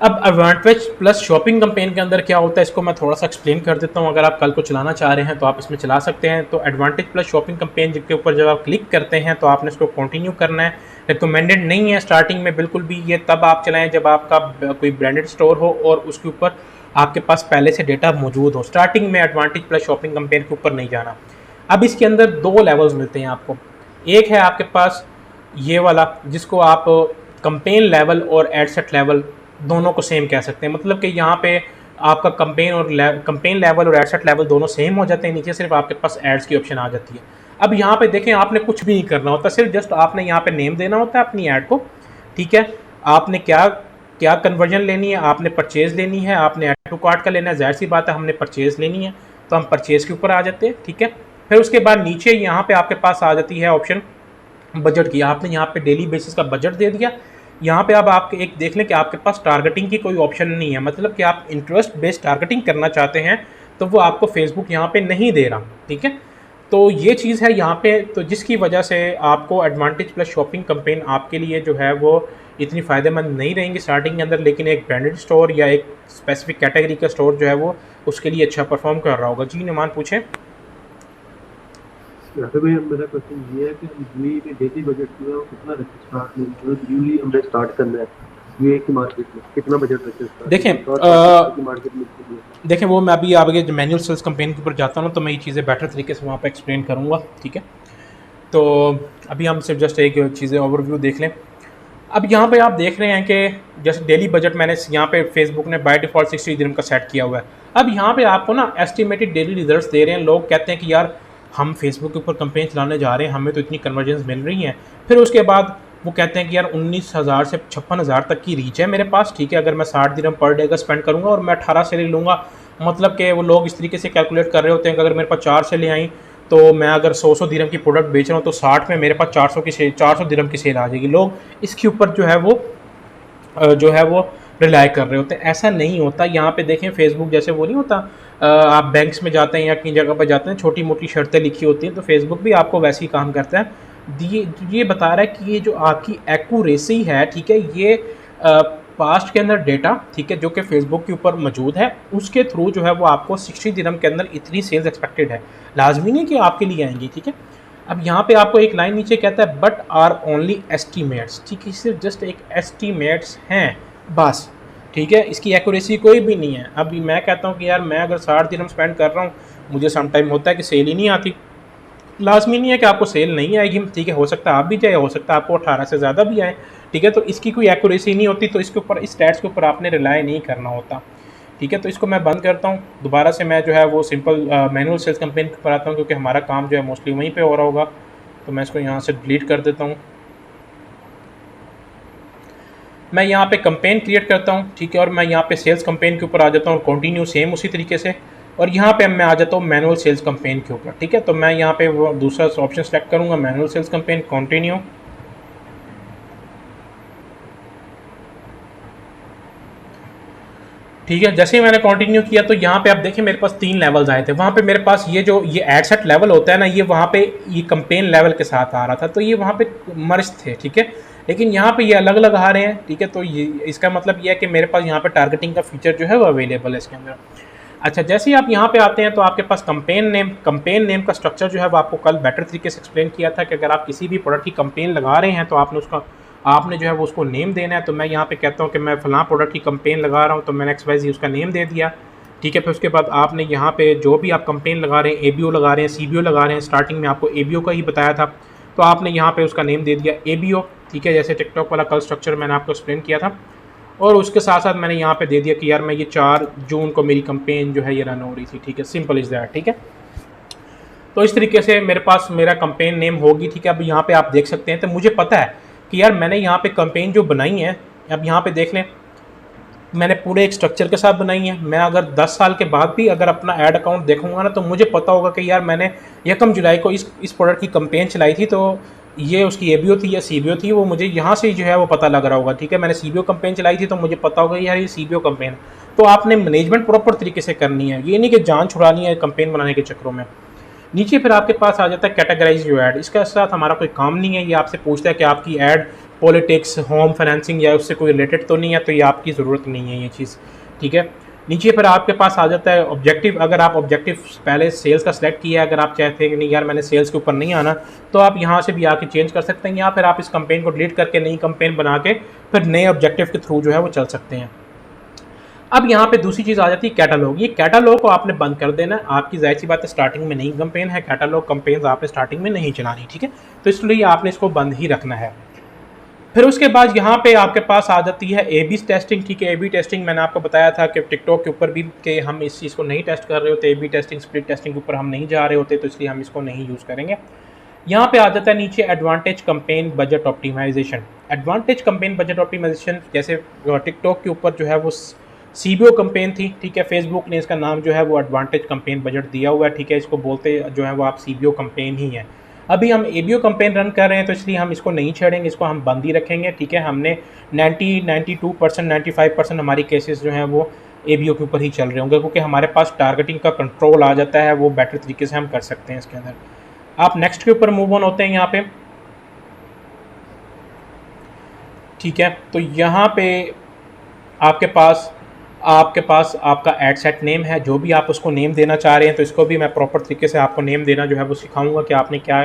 अब एडवांटेज प्लस शॉपिंग कैंपेन के अंदर क्या होता है, इसको मैं थोड़ा सा एक्सप्लेन कर देता हूँ। अगर आप कल को चलाना चाह रहे हैं तो आप इसमें चला सकते हैं। तो एडवांटेज प्लस शॉपिंग कैंपेन के ऊपर जब आप क्लिक करते हैं तो आपने इसको कंटिन्यू करना है। रिकमेंडेड नहीं है स्टार्टिंग में बिल्कुल भी, ये तब आप चलाएं जब आपका कोई ब्रांडेड स्टोर हो और उसके ऊपर आपके पास पहले से डेटा मौजूद हो। स्टार्टिंग में एडवांटेज प्लस शॉपिंग कैंपेन के ऊपर नहीं जाना। अब इसके अंदर 2 लेवल्स मिलते हैं आपको। एक है आपके पास ये वाला जिसको आप कैंपेन लेवल और एड सेट लेवल दोनों को सेम कह सकते हैं। मतलब कि यहाँ पे आपका कैंपेन लेवल और एड सेट लेवल दोनों सेम हो जाते हैं, नीचे सिर्फ आपके पास एड्स की ऑप्शन आ जाती है। अब यहाँ पे देखें, आपने कुछ भी नहीं करना होता, सिर्फ जस्ट आपने यहाँ पे नेम देना होता है अपनी ऐड को, ठीक है। आपने क्या कन्वर्जन लेनी है, आपने परचेज़ लेनी है, आपने ऐड टू कार्ट का लेना है, जाहिर सी बात है हमने परचेज़ लेनी है तो हम परचेज़ के ऊपर आ जाते हैं, ठीक है। फिर उसके बाद नीचे यहाँ पे आपके पास आ जाती है ऑप्शन बजट की। आपने यहाँ पे डेली बेसिस का बजट दे दिया। यहाँ पे अब आप एक देख लें कि आपके पास टारगेटिंग की कोई ऑप्शन नहीं है, मतलब कि आप इंटरेस्ट बेस्ड टारगेटिंग करना चाहते हैं तो वो आपको फेसबुक यहाँ पे नहीं दे रहा, ठीक है। तो ये चीज़ है यहाँ पे, तो जिसकी वजह से आपको एडवांटेज प्लस शॉपिंग कैंपेन आपके लिए जो है वो इतनी फ़ायदेमंद नहीं रहेंगी स्टार्टिंग के अंदर, लेकिन एक ब्रांडेड स्टोर या एक स्पेसिफिक कैटेगरी का स्टोर जो है वो उसके लिए अच्छा परफॉर्म कर रहा होगा। जी नुमान पूछें। वैसे भी मेरा क्वेश्चन ये है कि यूएई में डेली बजट जो है वो कितना रखे स्टार्ट में, मतलब यूएई हमने स्टार्ट करना है यूएई की मार्केट में कितना बजट रखे स्टार्ट? देखें वो मैं अभी आगे जो मैनुअल सेल्स कैंपेन के ऊपर जाता हूँ तो मैं ये चीज़ें बेटर तरीके से वहाँ पे एक्सप्लेन करूँगा, ठीक है। तो अभी हम सिर्फ जस्ट एक चीज़ें ओवरव्यू देख लें। अब यहाँ पे आप देख रहे हैं कि जैसे डेली बजट मैंने यहाँ पे फेसबुक ने बाय डिफ़ॉल्ट 60 दिरहम का सेट किया हुआ है। अब यहाँ पे आपको ना एस्टिमेटेड डेली रिजल्ट्स दे रहे हैं। लोग कहते हैं कि यार हम फेसबुक के ऊपर कैंपेन चलाने जा रहे हैं, हमें तो इतनी कन्वर्जन्स मिल रही हैं। फिर उसके बाद वो कहते हैं कि यार 19,000 से 56,000 तक की रीच है मेरे पास, ठीक है। अगर मैं 60 दिरहम पर डे का स्पेंड करूँगा और मैं 18 से ले लूँगा, मतलब कि वो लोग इस तरीके से कैलकुलेट कर रहे होते हैं कि अगर मेरे पास 4 से ले आई तो मैं अगर 100 दिरहम की प्रोडक्ट बेच रहा हूँ तो 60 में मेरे पास 400 दिरहम की सेल आ जाएगी। लोग इसके ऊपर जो है वो रिलाई कर रहे होते हैं। ऐसा नहीं होता। यहाँ पे देखें फेसबुक जैसे वो नहीं होता, आप बैंक्स में जाते हैं या कहीं जगह पर जाते हैं, छोटी मोटी शर्तें लिखी होती हैं, तो फेसबुक भी आपको वैसे ही काम करता है। ये बता रहा है कि ये जो आपकी एक्यूरेसी है, ठीक है, ये पास्ट के अंदर डेटा, ठीक है, जो कि फेसबुक के ऊपर मौजूद है, उसके थ्रू जो है वो आपको 60 दिरहम के अंदर इतनी सेल्स एक्सपेक्टेड है। लाजमी नहीं कि आपके लिए आएंगी, ठीक है। अब यहाँ पे आपको एक लाइन नीचे कहता है बट आर ओनली एस्टीमेट्स, ठीक है, सिर्फ जस्ट एक एस्टीमेट्स हैं बस, ठीक है, इसकी एक्यूरेसी कोई भी नहीं है। अभी मैं कहता हूँ कि यार मैं अगर 60 दिरहम स्पेंड कर रहा हूँ, मुझे सम टाइम होता है कि सेल ही नहीं आती। लाजमी नहीं है कि आपको सेल नहीं आएगी, ठीक है, हो सकता है आप भी जाए, हो सकता है आपको 18 से ज़्यादा भी आए, ठीक है, तो इसकी कोई एक्यूरेसी नहीं होती, तो इसके ऊपर, इस स्टैट्स के ऊपर आपने रिलाई नहीं करना होता, ठीक है। तो इसको मैं बंद करता हूँ, दोबारा से मैं जो है वो सिंपल मैनुअल सेल्स कैंपेन पर आता हूँ, क्योंकि हमारा काम जो है मोस्टली वहीं पे हो रहा होगा। तो मैं इसको यहाँ से डिलीट कर देता हूँ। मैं यहाँ पे कैंपेन क्रिएट करता हूँ, ठीक है, और मैं यहाँ पे सेल्स कैंपेन के ऊपर आ जाता हूँ, कंटिन्यू सेम उसी तरीके से, और यहाँ पे मैं आ जाता हूँ मैनुअल सेल्स कैंपेन के ऊपर, ठीक है। तो मैं यहाँ पे वो दूसरा ऑप्शन सेलेक्ट करूँगा, मैनुअल सेल्स कैंपेन, कंटिन्यू। ठीक है, जैसे ही मैंने कंटिन्यू किया तो यहाँ पे आप देखें मेरे पास 3 लेवल्स आए थे। वहाँ पे मेरे पास ये जो ये एड सेट लेवल होता है ना, ये वहाँ पे ये कैंपेन लेवल के साथ आ रहा था, तो ये वहाँ पे मर्ज थे, ठीक है। लेकिन यहाँ पे ये अलग अलग आ रहे हैं, ठीक है। तो ये इसका मतलब ये है कि मेरे पास यहाँ पे टारगेटिंग का फीचर जो है वो अवेलेबल है इसके अंदर। अच्छा, जैसे ही आप यहाँ पे आते हैं तो आपके पास कैंपेन नेम का स्ट्रक्चर जो है वो आपको कल बेटर तरीके से एक्सप्लेन किया था कि अगर आप किसी भी प्रोडक्ट की कैंपेन लगा रहे हैं तो आपने जो है वो उसको नेम देना है। तो मैं यहाँ पे कहता हूँ कि मैं फ़लाँ प्रोडक्ट की कैंपेन लगा रहा हूँ, तो मैंने XYZ उसका नेम दे दिया, ठीक है। फिर उसके बाद आपने यहाँ पे जो भी आप कैंपेन लगा रहे हैं, ABO लगा रहे हैं, CBO लगा रहे हैं, स्टार्टिंग में आपको ABO का ही बताया था, तो आपने यहाँ पे उसका नेम दे दिया ABO, ठीक है, जैसे टिकटॉक वाला कल स्ट्रक्चर मैंने आपको एक्सप्लेन किया था। और उसके साथ साथ मैंने यहाँ पे दे दिया कि यार मैं ये 4 जून को मेरी कैंपेन जो है ये रन हो रही थी, ठीक है, सिंपल इज़ दैट, ठीक है। तो इस तरीके से मेरे पास मेरा कैंपेन नेम होगी, ठीक है। अब यहाँ पे आप देख सकते हैं, तो मुझे पता है कि यार मैंने यहाँ पे कैंपेन जो बनाई है, अब यहाँ पे देख लें, मैंने पूरे एक स्ट्रक्चर के साथ बनाई है। मैं अगर 10 साल के बाद भी अगर अपना ऐड अकाउंट देखूंगा ना, तो मुझे पता होगा कि यार मैंने 1 जुलाई को इस प्रोडक्ट की कैंपेन चलाई थी, तो ये उसकी ABO थी या CBO थी, वो मुझे यहाँ से जो है वो पता लग रहा होगा, ठीक है। मैंने CBO कैंपेन चलाई थी तो मुझे पता होगा यार ये CBO कैंपेन। तो आपने मैनेजमेंट प्रॉपर तरीके से करनी है, ये नहीं कि जान छुड़ानी है कैंपेन बनाने के चक्करों में। नीचे फिर आपके पास आ जाता है कैटेगराइज योर ऐड, इसके साथ हमारा कोई काम नहीं है। ये आपसे पूछता है कि आपकी ऐड पॉलिटिक्स, होम, फाइनेंसिंग या उससे कोई रिलेटेड तो नहीं है, तो ये आपकी ज़रूरत नहीं है ये चीज़, ठीक है। नीचे फिर आपके पास आ जाता है ऑब्जेक्टिव। अगर आप ऑब्जेक्टिव पहले सेल्स का सिलेक्ट किया है, अगर आप चाहते हैं कि नहीं यार मैंने सेल्स के ऊपर नहीं आना, तो आप यहाँ से भी आके चेंज कर सकते हैं, या फिर आप इस कैंपेन को डिलीट करके नई कैंपेन बना के फिर नए ऑब्जेक्टिव के थ्रू जो है वो चल सकते हैं। अब यहाँ पे दूसरी चीज़ आ जाती है कैटालॉग। ये कैटालॉग को आपने बंद कर देना। आपकी जाहिर सी बात है स्टार्टिंग में नई कैंपेन है, कैटालॉग कैंपेन्स आपने स्टार्टिंग में नहीं चलानी, ठीक है, तो इसलिए आपने इसको बंद ही रखना है। फिर उसके बाद यहाँ पे आपके पास आ जाती है A/B टेस्टिंग, ठीक है। A/B टेस्टिंग मैंने आपको बताया था कि टिकटॉक के ऊपर भी कि हम इस चीज़ को नहीं टेस्ट कर रहे होते, A/B टेस्टिंग, स्प्लिट टेस्टिंग के ऊपर हम नहीं जा रहे होते, तो इसलिए हम इसको नहीं यूज़ करेंगे। यहाँ पे आ जाता है नीचे advantage campaign budget optimisation. Advantage campaign budget optimisation, जैसे टिकटॉक के ऊपर जो है वो CBO कैंपेन थी, ठीक है, फेसबुक ने इसका नाम जो है वो एडवांटेज कैंपेन बजट दिया हुआ है, ठीक है, इसको बोलते जो है वो आप CBO कैंपेन ही है। अभी हम ABO कैंपेन रन कर रहे हैं, तो इसलिए हम इसको नहीं छेड़ेंगे, इसको हम बंद ही रखेंगे, ठीक है। हमने 92%, 95% हमारी केसेस जो हैं वो ABO के ऊपर ही चल रहे होंगे, क्योंकि हमारे पास टारगेटिंग का कंट्रोल आ जाता है, वो बेटर तरीके से हम कर सकते हैं इसके अंदर। आप नेक्स्ट के ऊपर मूव ऑन होते हैं यहाँ पे, ठीक है। तो यहाँ पे आपके पास आपका एड सेट नेम है, जो भी आप उसको नेम देना चाह रहे हैं, तो इसको भी मैं प्रॉपर तरीके से आपको नेम देना जो है वो सिखाऊंगा कि आपने क्या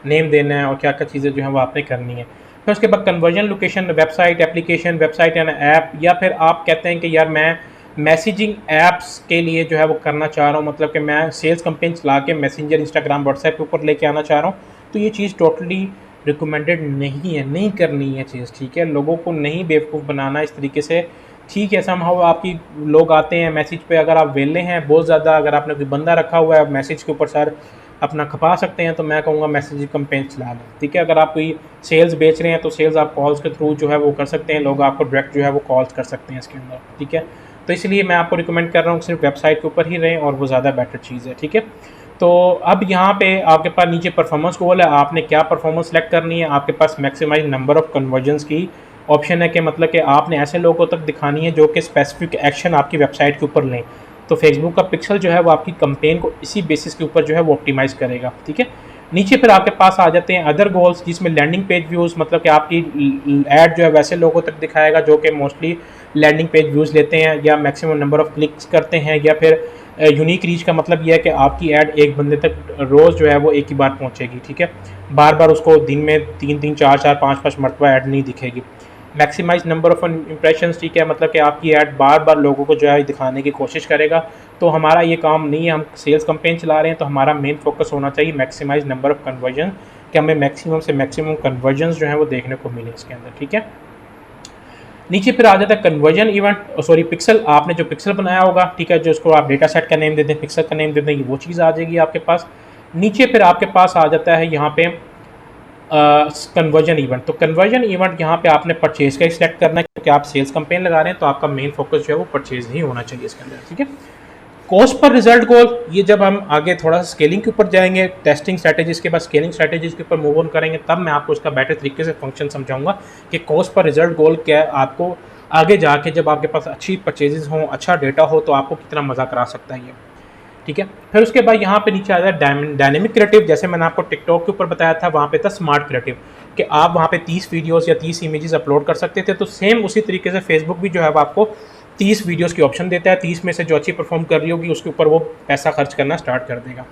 नेम देना है और क्या क्या चीज़ें जो है वो आपने करनी है। फिर उसके बाद conversion location, website, application, website and app, या फिर आप कहते हैं कि यार मैं मैसेजिंग ऐप्स के लिए जो है वो करना चाह रहा हूँ, मतलब कि मैं सेल्स कैंपेन चला के मैसेंजर, इंस्टाग्राम, व्हाट्सएप के ऊपर लेके आना चाह रहा हूँ, तो ये चीज़ टोटली रिकमेंडेड नहीं है, नहीं करनी है चीज़, ठीक है। लोगों को नहीं बेवकूफ़ बनाना इस तरीके से, ठीक है। समहाउ आपकी लोग आते हैं मैसेज पे, अगर आप वेले हैं बहुत ज़्यादा, अगर आपने कोई बंदा रखा हुआ है मैसेज के ऊपर सर अपना खपा सकते हैं, तो मैं कहूँगा मैसेज कैंपेन चला लें, ठीक है। अगर आप कोई सेल्स बेच रहे हैं तो सेल्स आप कॉल्स के थ्रू जो है वो कर सकते हैं, लोग आपको डायरेक्ट जो है वो कॉल्स कर सकते हैं इसके अंदर, ठीक है। तो इसलिए मैं आपको रिकमेंड कर रहा हूँ सिर्फ वेबसाइट के ऊपर ही रहें, और वो ज़्यादा बेटर चीज़ है, ठीक है। तो अब यहाँ पे आपके पास नीचे परफॉर्मेंस गोल है, आपने क्या परफॉर्मेंस सेलेक्ट करनी है। आपके पास मैक्सिमाइज नंबर ऑफ कन्वर्जन्स की ऑप्शन है, कि मतलब कि आपने ऐसे लोगों तक दिखानी है जो कि स्पेसिफिक एक्शन आपकी वेबसाइट के ऊपर लें। तो फेसबुक का पिक्सल जो है वो आपकी कैंपेन को इसी बेसिस के ऊपर जो है वो ऑप्टिमाइज़ करेगा, ठीक है। नीचे फिर आपके पास आ जाते हैं अदर गोल्स, जिसमें लैंडिंग पेज व्यूज़, मतलब कि आपकी ऐड जो है वैसे लोगों तक दिखाएगा जो कि मोस्टली लैंडिंग पेज व्यूज़ लेते हैं या मैक्सिमम नंबर ऑफ़ क्लिक्स करते हैं, या फिर यूनिक रीच का मतलब ये है कि आपकी ऐड एक बंदे तक रोज़ जो है वो एक ही बार पहुंचेगी, ठीक है, बार बार उसको दिन में 3 4 4 5 5 मरतबा ऐड नहीं दिखेगी। मैक्सिमाइज नंबर ऑफ इंप्रेशंस, ठीक है, मतलब कि आपकी ऐड बार बार लोगों को जो है दिखाने की कोशिश करेगा। तो हमारा ये काम नहीं है, हम सेल्स कैंपेन चला रहे हैं, तो हमारा मेन फोकस होना चाहिए मैक्सिमाइज नंबर ऑफ कन्वर्जन, कि हमें मैक्सिमम से मैक्सिमम कन्वर्जन्स जो है वो देखने को मिले इसके अंदर, ठीक है। नीचे फिर आ जाता है कन्वर्जन इवेंट, सॉरी पिक्सल, आपने जो पिक्सल बनाया होगा, ठीक है, जो उसको आप डेटा सेट का नेम दे दें, पिक्सल का नेम दे दें, वो चीज़ आ जाएगी आपके पास। नीचे फिर आपके पास आ जाता है यहाँ पे कन्वर्जन इवेंट। तो कन्वर्जन इवेंट यहाँ पे आपने परचेज का ही सिलेक्ट करना है, क्योंकि आप सेल्स कैंपेन लगा रहे हैं, तो आपका मेन फोकस जो है वो परचेज ही होना चाहिए इसके अंदर, ठीक है। कॉस्ट पर रिजल्ट गोल, ये जब हम आगे थोड़ा सा स्केलिंग के ऊपर जाएंगे, टेस्टिंग स्ट्रैटेजीज के बाद स्केलिंग स्ट्रैटेजीज के ऊपर मूव ऑन करेंगे, तब मैं आपको इसका बेटर तरीके से फंक्शन समझाऊंगा कि कॉस्ट पर रिजल्ट गोल क्या है। आपको आगे जाके जब आपके पास अच्छी परचेजेस हों, अच्छा डेटा हो, तो आपको कितना मज़ा करा सकता है ये, ठीक है। फिर उसके बाद यहाँ पे नीचे आ जाए डायनेमिक क्रिएटिव। जैसे मैंने आपको टिकटॉक के ऊपर बताया था, वहाँ पे था स्मार्ट क्रिएटिव, कि आप वहाँ पे 30 वीडियोस या 30 इमेजेस अपलोड कर सकते थे। तो सेम उसी तरीके से फेसबुक भी जो है वो आपको 30 वीडियोस की ऑप्शन देता है। 30 में से जो अच्छी परफॉर्म कर रही होगी उसके ऊपर वो पैसा खर्च करना स्टार्ट कर देगा,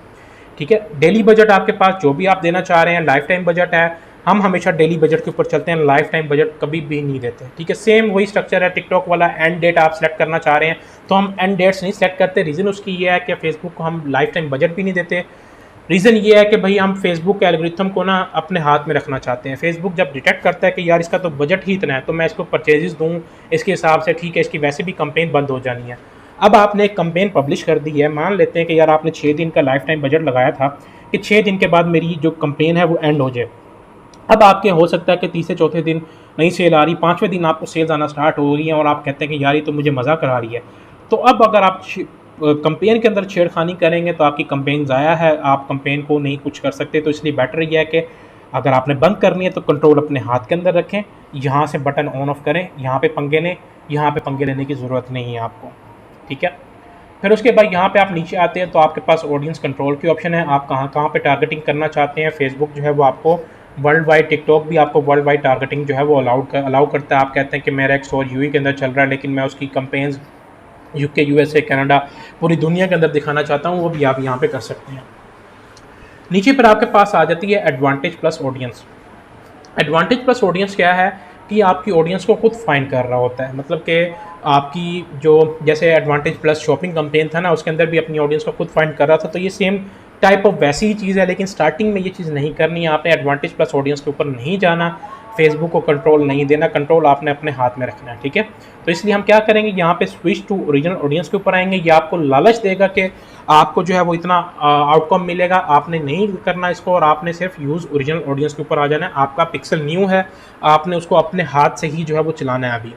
ठीक है। डेली बजट आपके पास जो भी आप देना चाह रहे हैं, लाइफ टाइम बजट है, हम हमेशा डेली बजट के ऊपर चलते हैं, लाइफ टाइम बजट कभी भी नहीं देते, ठीक है। सेम वही स्ट्रक्चर है टिकटॉक वाला। एंड डेट आप सेलेक्ट करना चाह रहे हैं तो हम एंड डेट्स नहीं सेलेक्ट करते। रीज़न उसकी ये है कि फेसबुक को हम लाइफ टाइम बजट भी नहीं देते। रीज़न ये है कि भाई हम फेसबुक के एल्गोरिथम को ना अपने हाथ में रखना चाहते हैं। फेसबुक जब डिटेक्ट करता है कि यार इसका तो बजट ही इतना है, तो मैं इसको परचेजेस दूँ इसके हिसाब से, ठीक है, इसकी वैसे भी कंपेन बंद हो जानी है। अब आपने एक कंपेन पब्लिश कर दी है, मान लेते हैं कि यार आपने 6 दिन का लाइफ टाइम बजट लगाया था कि 6 दिन के बाद मेरी जो कंपेन है वो एंड हो जाए। अब आपके हो सकता है कि तीसरे चौथे दिन नई सेल आ रही, 5वें दिन आपको सेल्स आना स्टार्ट हो रही है और आप कहते हैं कि यार ये तो मुझे मज़ा करा रही है। तो अब अगर आप कंपेन के अंदर छेड़खानी करेंगे तो आपकी कंपेन ज़ाया है, आप कंपेन को नहीं कुछ कर सकते। तो इसलिए बेटर ये है कि अगर आपने बंद करनी है तो कंट्रोल अपने हाथ के अंदर रखें, यहाँ से बटन ऑन ऑफ करें, यहाँ पे पंगे लें, यहाँ पे पंगे लेने की ज़रूरत नहीं है आपको, ठीक है। फिर उसके बाद यहाँ पे आप नीचे आते हैं तो आपके पास ऑडियंस कंट्रोल की ऑप्शन है। आप कहाँ कहाँ पे टारगेटिंग करना चाहते हैं। फेसबुक जो है वो आपको वर्ल्ड वाइड, टिकटॉक भी आपको वर्ल्ड वाइड टारगेटिंग जो है वो अलाउ करता है। आप कहते हैं कि मेरा एक स्टोर यूएई के अंदर चल रहा है, लेकिन मैं उसकी कंपेन्स यूके, यूएसए, कनाडा, पूरी दुनिया के अंदर दिखाना चाहता हूँ, वो भी आप यहाँ पे कर सकते हैं। नीचे पर आपके पास आ जाती है advantage plus audience. Advantage plus audience क्या है कि आपकी ऑडियंस को खुद फाइंड कर रहा होता है। मतलब कि आपकी जो जैसे एडवांटेज प्लस शॉपिंग कैंपेन था ना, उसके अंदर भी अपनी ऑडियंस को खुद फाइंड कर रहा था। तो ये सेम टाइप ऑफ वैसी ही चीज़ है, लेकिन स्टार्टिंग में ये चीज़ नहीं करनी है। आपने एडवांटेज प्लस ऑडियंस के ऊपर नहीं जाना, फेसबुक को कंट्रोल नहीं देना, कंट्रोल आपने अपने हाथ में रखना है, ठीक है। तो इसलिए हम क्या करेंगे, यहाँ पे स्विच टू ओरिजिनल ऑडियंस के ऊपर आएंगे। ये आपको लालच देगा कि आपको जो है वो इतना आउटकम मिलेगा, आपने नहीं करना इसको, और आपने सिर्फ यूज़ ओरिजिनल ऑडियंस के ऊपर आ जाना है। आपका पिक्सल न्यू है, आपने उसको अपने हाथ से ही जो है वो चलाना है अभी,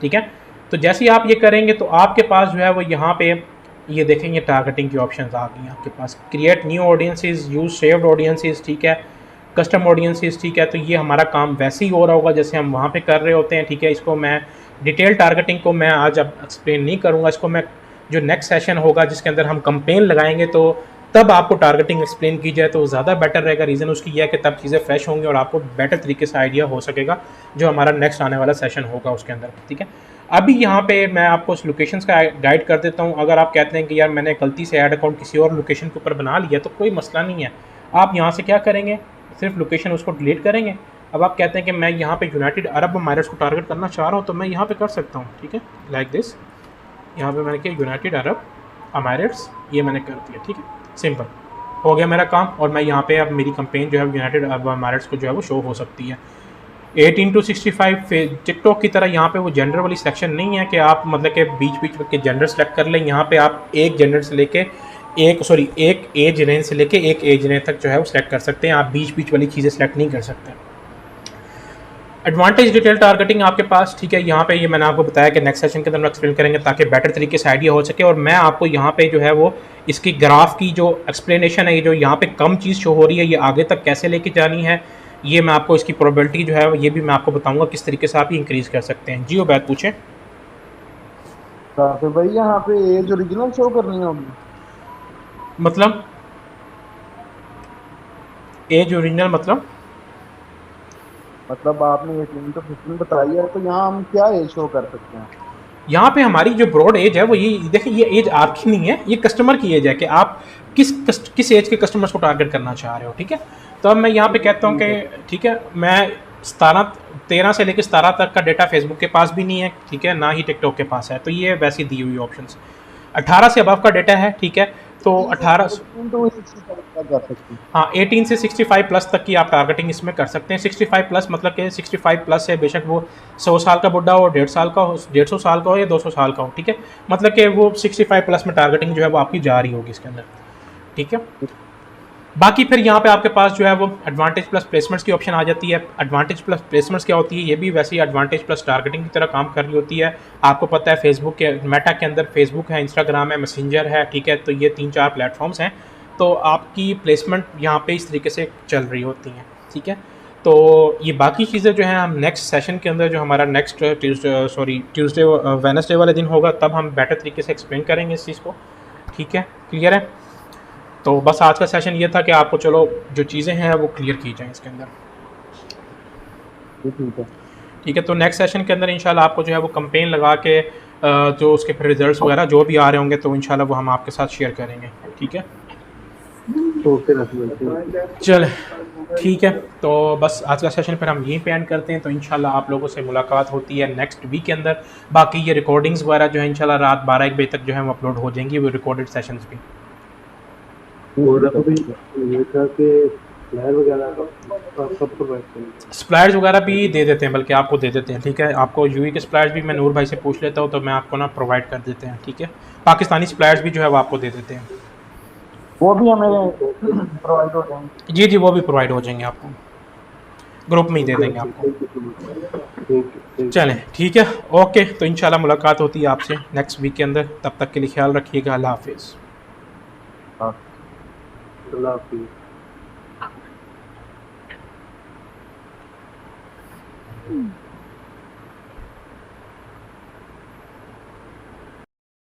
ठीक है। तो जैसे ही आप ये करेंगे तो आपके पास जो है वो यहाँ पे ये देखेंगे टारगेटिंग की ऑप्शंस आ गई आपके पास। Create new audiences, use saved audiences, ठीक है, कस्टम ऑडियंसेस, ठीक है। तो ये हमारा काम वैसे ही हो रहा होगा जैसे हम वहाँ पे कर रहे होते हैं, ठीक है। इसको मैं डिटेल टारगेटिंग को मैं आज अब एक्सप्लेन नहीं करूँगा, इसको मैं जो नेक्स्ट सेशन होगा जिसके अंदर हम कंपेन लगाएंगे तो तब आपको टारगेटिंग एक्सप्लेन की जाए तो ज़्यादा बेटर रहेगा। रीज़न उसकी यह है कि तब चीज़ें फ्रेश होंगी और आपको बेटर तरीके से आइडिया हो सकेगा जो हमारा नेक्स्ट आने वाला सेशन होगा उसके अंदर, ठीक है। अभी यहाँ पे मैं आपको उस लोकेशंस का गाइड कर देता हूँ। अगर आप कहते हैं कि यार मैंने गलती से ऐड अकाउंट किसी और लोकेशन के ऊपर बना लिया तो कोई मसला नहीं है। आप यहाँ से क्या करेंगे, सिर्फ लोकेशन उसको डिलीट करेंगे। अब आप कहते हैं कि मैं यहाँ पे यूनाइटेड अरब अमारात को टारगेट करना चाह रहा हूँ तो मैं यहाँ पे कर सकता हूँ, ठीक है, लाइक दिस। यहाँ पे मैंने किया यूनाइटेड अरब अमारात, ये मैंने कर दिया, ठीक है, सिंपल हो गया मेरा काम। और मैं यहाँ पे अब मेरी कंपेन जो है यूनाइटेड अरब अमारात को जो है वो शो हो सकती है। 18-65 टिकटॉक की तरह यहाँ पे वो जेंडर वाली सिलेक्शन नहीं है कि आप मतलब कि बीच के जेंडर सेलेक्ट कर लें। यहाँ पे आप एक जेंडर से लेके एक एज रेंज से लेके एक एज रेंज तक जो है वो सिलेक्ट कर सकते हैं। आप बीच वाली चीज़ें सेलेक्ट नहीं कर सकते। एडवांटेज डिटेल टारगेटिंग आपके पास, ठीक है। यहाँ पे ये मैंने आपको बताया कि नेक्स्ट सेशन के अंदर हम एक्सप्लेन करेंगे ताकि बेटर तरीके से आइडिया हो सके। और मैं आपको यहाँ पे जो है वो इसकी ग्राफ की जो एक्सप्लेनेशन है, ये जो यहाँ पे कम चीज़ शो हो रही है, ये आगे तक कैसे लेके जानी है, ये मैं आपको इसकी प्रोबेबिलिटी जो है ये भी मैं आपको बताऊंगा किस तरीके से आप ये इंक्रीज़ कर सकते हैं। जी उबैद पूछें। तो भाई यहाँ पे एज ओरिजिनल शो करनी होगी, मतलब एज ओरिजिनल मतलब आपने 18 to 15 बताई है, तो यहाँ हम क्या एज शो कर सकते हैं? यहाँ पे हमारी जो ब्रॉड एज है वो ये देखिए, ये एज आपकी नहीं है, ये कस्टमर की एज है कि आप किस एज के कस्टमर्स को टारगेट करना चाह रहे हो, ठीक है। तो अब मैं यहाँ पे कहता हूँ कि ठीक है, मैं 13 से लेकर 17 तक का डेटा फेसबुक के पास भी नहीं है, ठीक है, ना ही टिकटॉक के पास है, तो ये वैसी दी हुई ऑप्शंस। 18 से अबव का डेटा है, ठीक है, तो 18 कर सकते हैं। हाँ 18 से 65 प्लस तक की आप टारगेटिंग इसमें कर सकते हैं। 65 प्लस मतलब कि 65 प्लस है, बेशक वो 100 साल का बुढ़ा हो, 1.5 साल का हो, 150 साल का हो या 200 साल का हो, ठीक है, मतलब कि वो 65 प्लस में टारगेटिंग जो है वो आपकी जा रही होगी इसके अंदर, ठीक है। बाकी फिर यहाँ पे आपके पास जो है वो एडवांटेज प्लस प्लेसमेंट्स की ऑप्शन आ जाती है। एडवांटेज प्लस प्लेसमेंट्स क्या होती है, ये भी वैसे ही एडवांटेज प्लस टारगेटिंग की तरह काम कर रही होती है। आपको पता है फेसबुक के मेटा के अंदर फेसबुक है, इंस्टाग्राम है, मैसेंजर है, ठीक है, तो ये 3-4 प्लेटफॉर्म्स हैं, तो आपकी प्लेसमेंट यहाँ पे इस तरीके से चल रही होती हैं, ठीक है। तो ये बाकी चीज़ें जो हैं हम नेक्स्ट सेशन के अंदर, जो हमारा नेक्स्ट ट्यूसडे वेडनेसडे वाले दिन होगा, तब हम बेटर तरीके से एक्सप्लेन करेंगे इस चीज़ को, ठीक है, क्लियर है। तो बस आज का सेशन ये था कि आपको चलो जो चीज़ें हैं वो क्लियर की जाएँ इसके अंदर, ठीक है। तो नेक्स्ट सेशन के अंदर इंशाल्लाह आपको जो है वो कैंपेन लगा के जो उसके फिर रिजल्ट्स वगैरह जो भी आ रहे होंगे, तो इंशाल्लाह वो हम आपके साथ शेयर करेंगे, ठीक है। चले ठीक है, तो बस आज का सेशन फिर हम यहीं पे एंड करते हैं। तो इंशाल्लाह आप लोगों से मुलाकात होती है नेक्स्ट वीक के अंदर। बाकी ये रिकॉर्डिंग्स वगैरह जो है इंशाल्लाह रात 12-1 बजे तक जो है वो अपलोड हो जाएंगी, वो रिकॉर्डेड सेशंस भी। ये था कि फ्लैर वगैरह कब प्रोवाइड करेंगे? स्प्लैश वगैरह भी दे देते हैं, बल्कि आपको दे देते हैं, ठीक है। आपको यूवी के स्प्लैश भी मैं नूर भाई से पूछ लेता हूँ, तो मैं आपको ना प्रोवाइड कर देते हैं, ठीक है। पाकिस्तानी स्प्लैश भी जो है वो आपको दे देते हैं। वो भी हमें प्रोवाइड हो जाएंगे। जी जी, वो भी प्रोवाइड हो जाएंगे आपको, ग्रुप में ही दे देंगे आपको। चलें ठीक है, ओके, तो इंशाल्लाह मुलाकात होती है आपसे नेक्स्ट वीक के अंदर। तब तक के लिए ख्याल रखिएगा, अल्लाह हाफिज़। अल्लाह हाफिज़।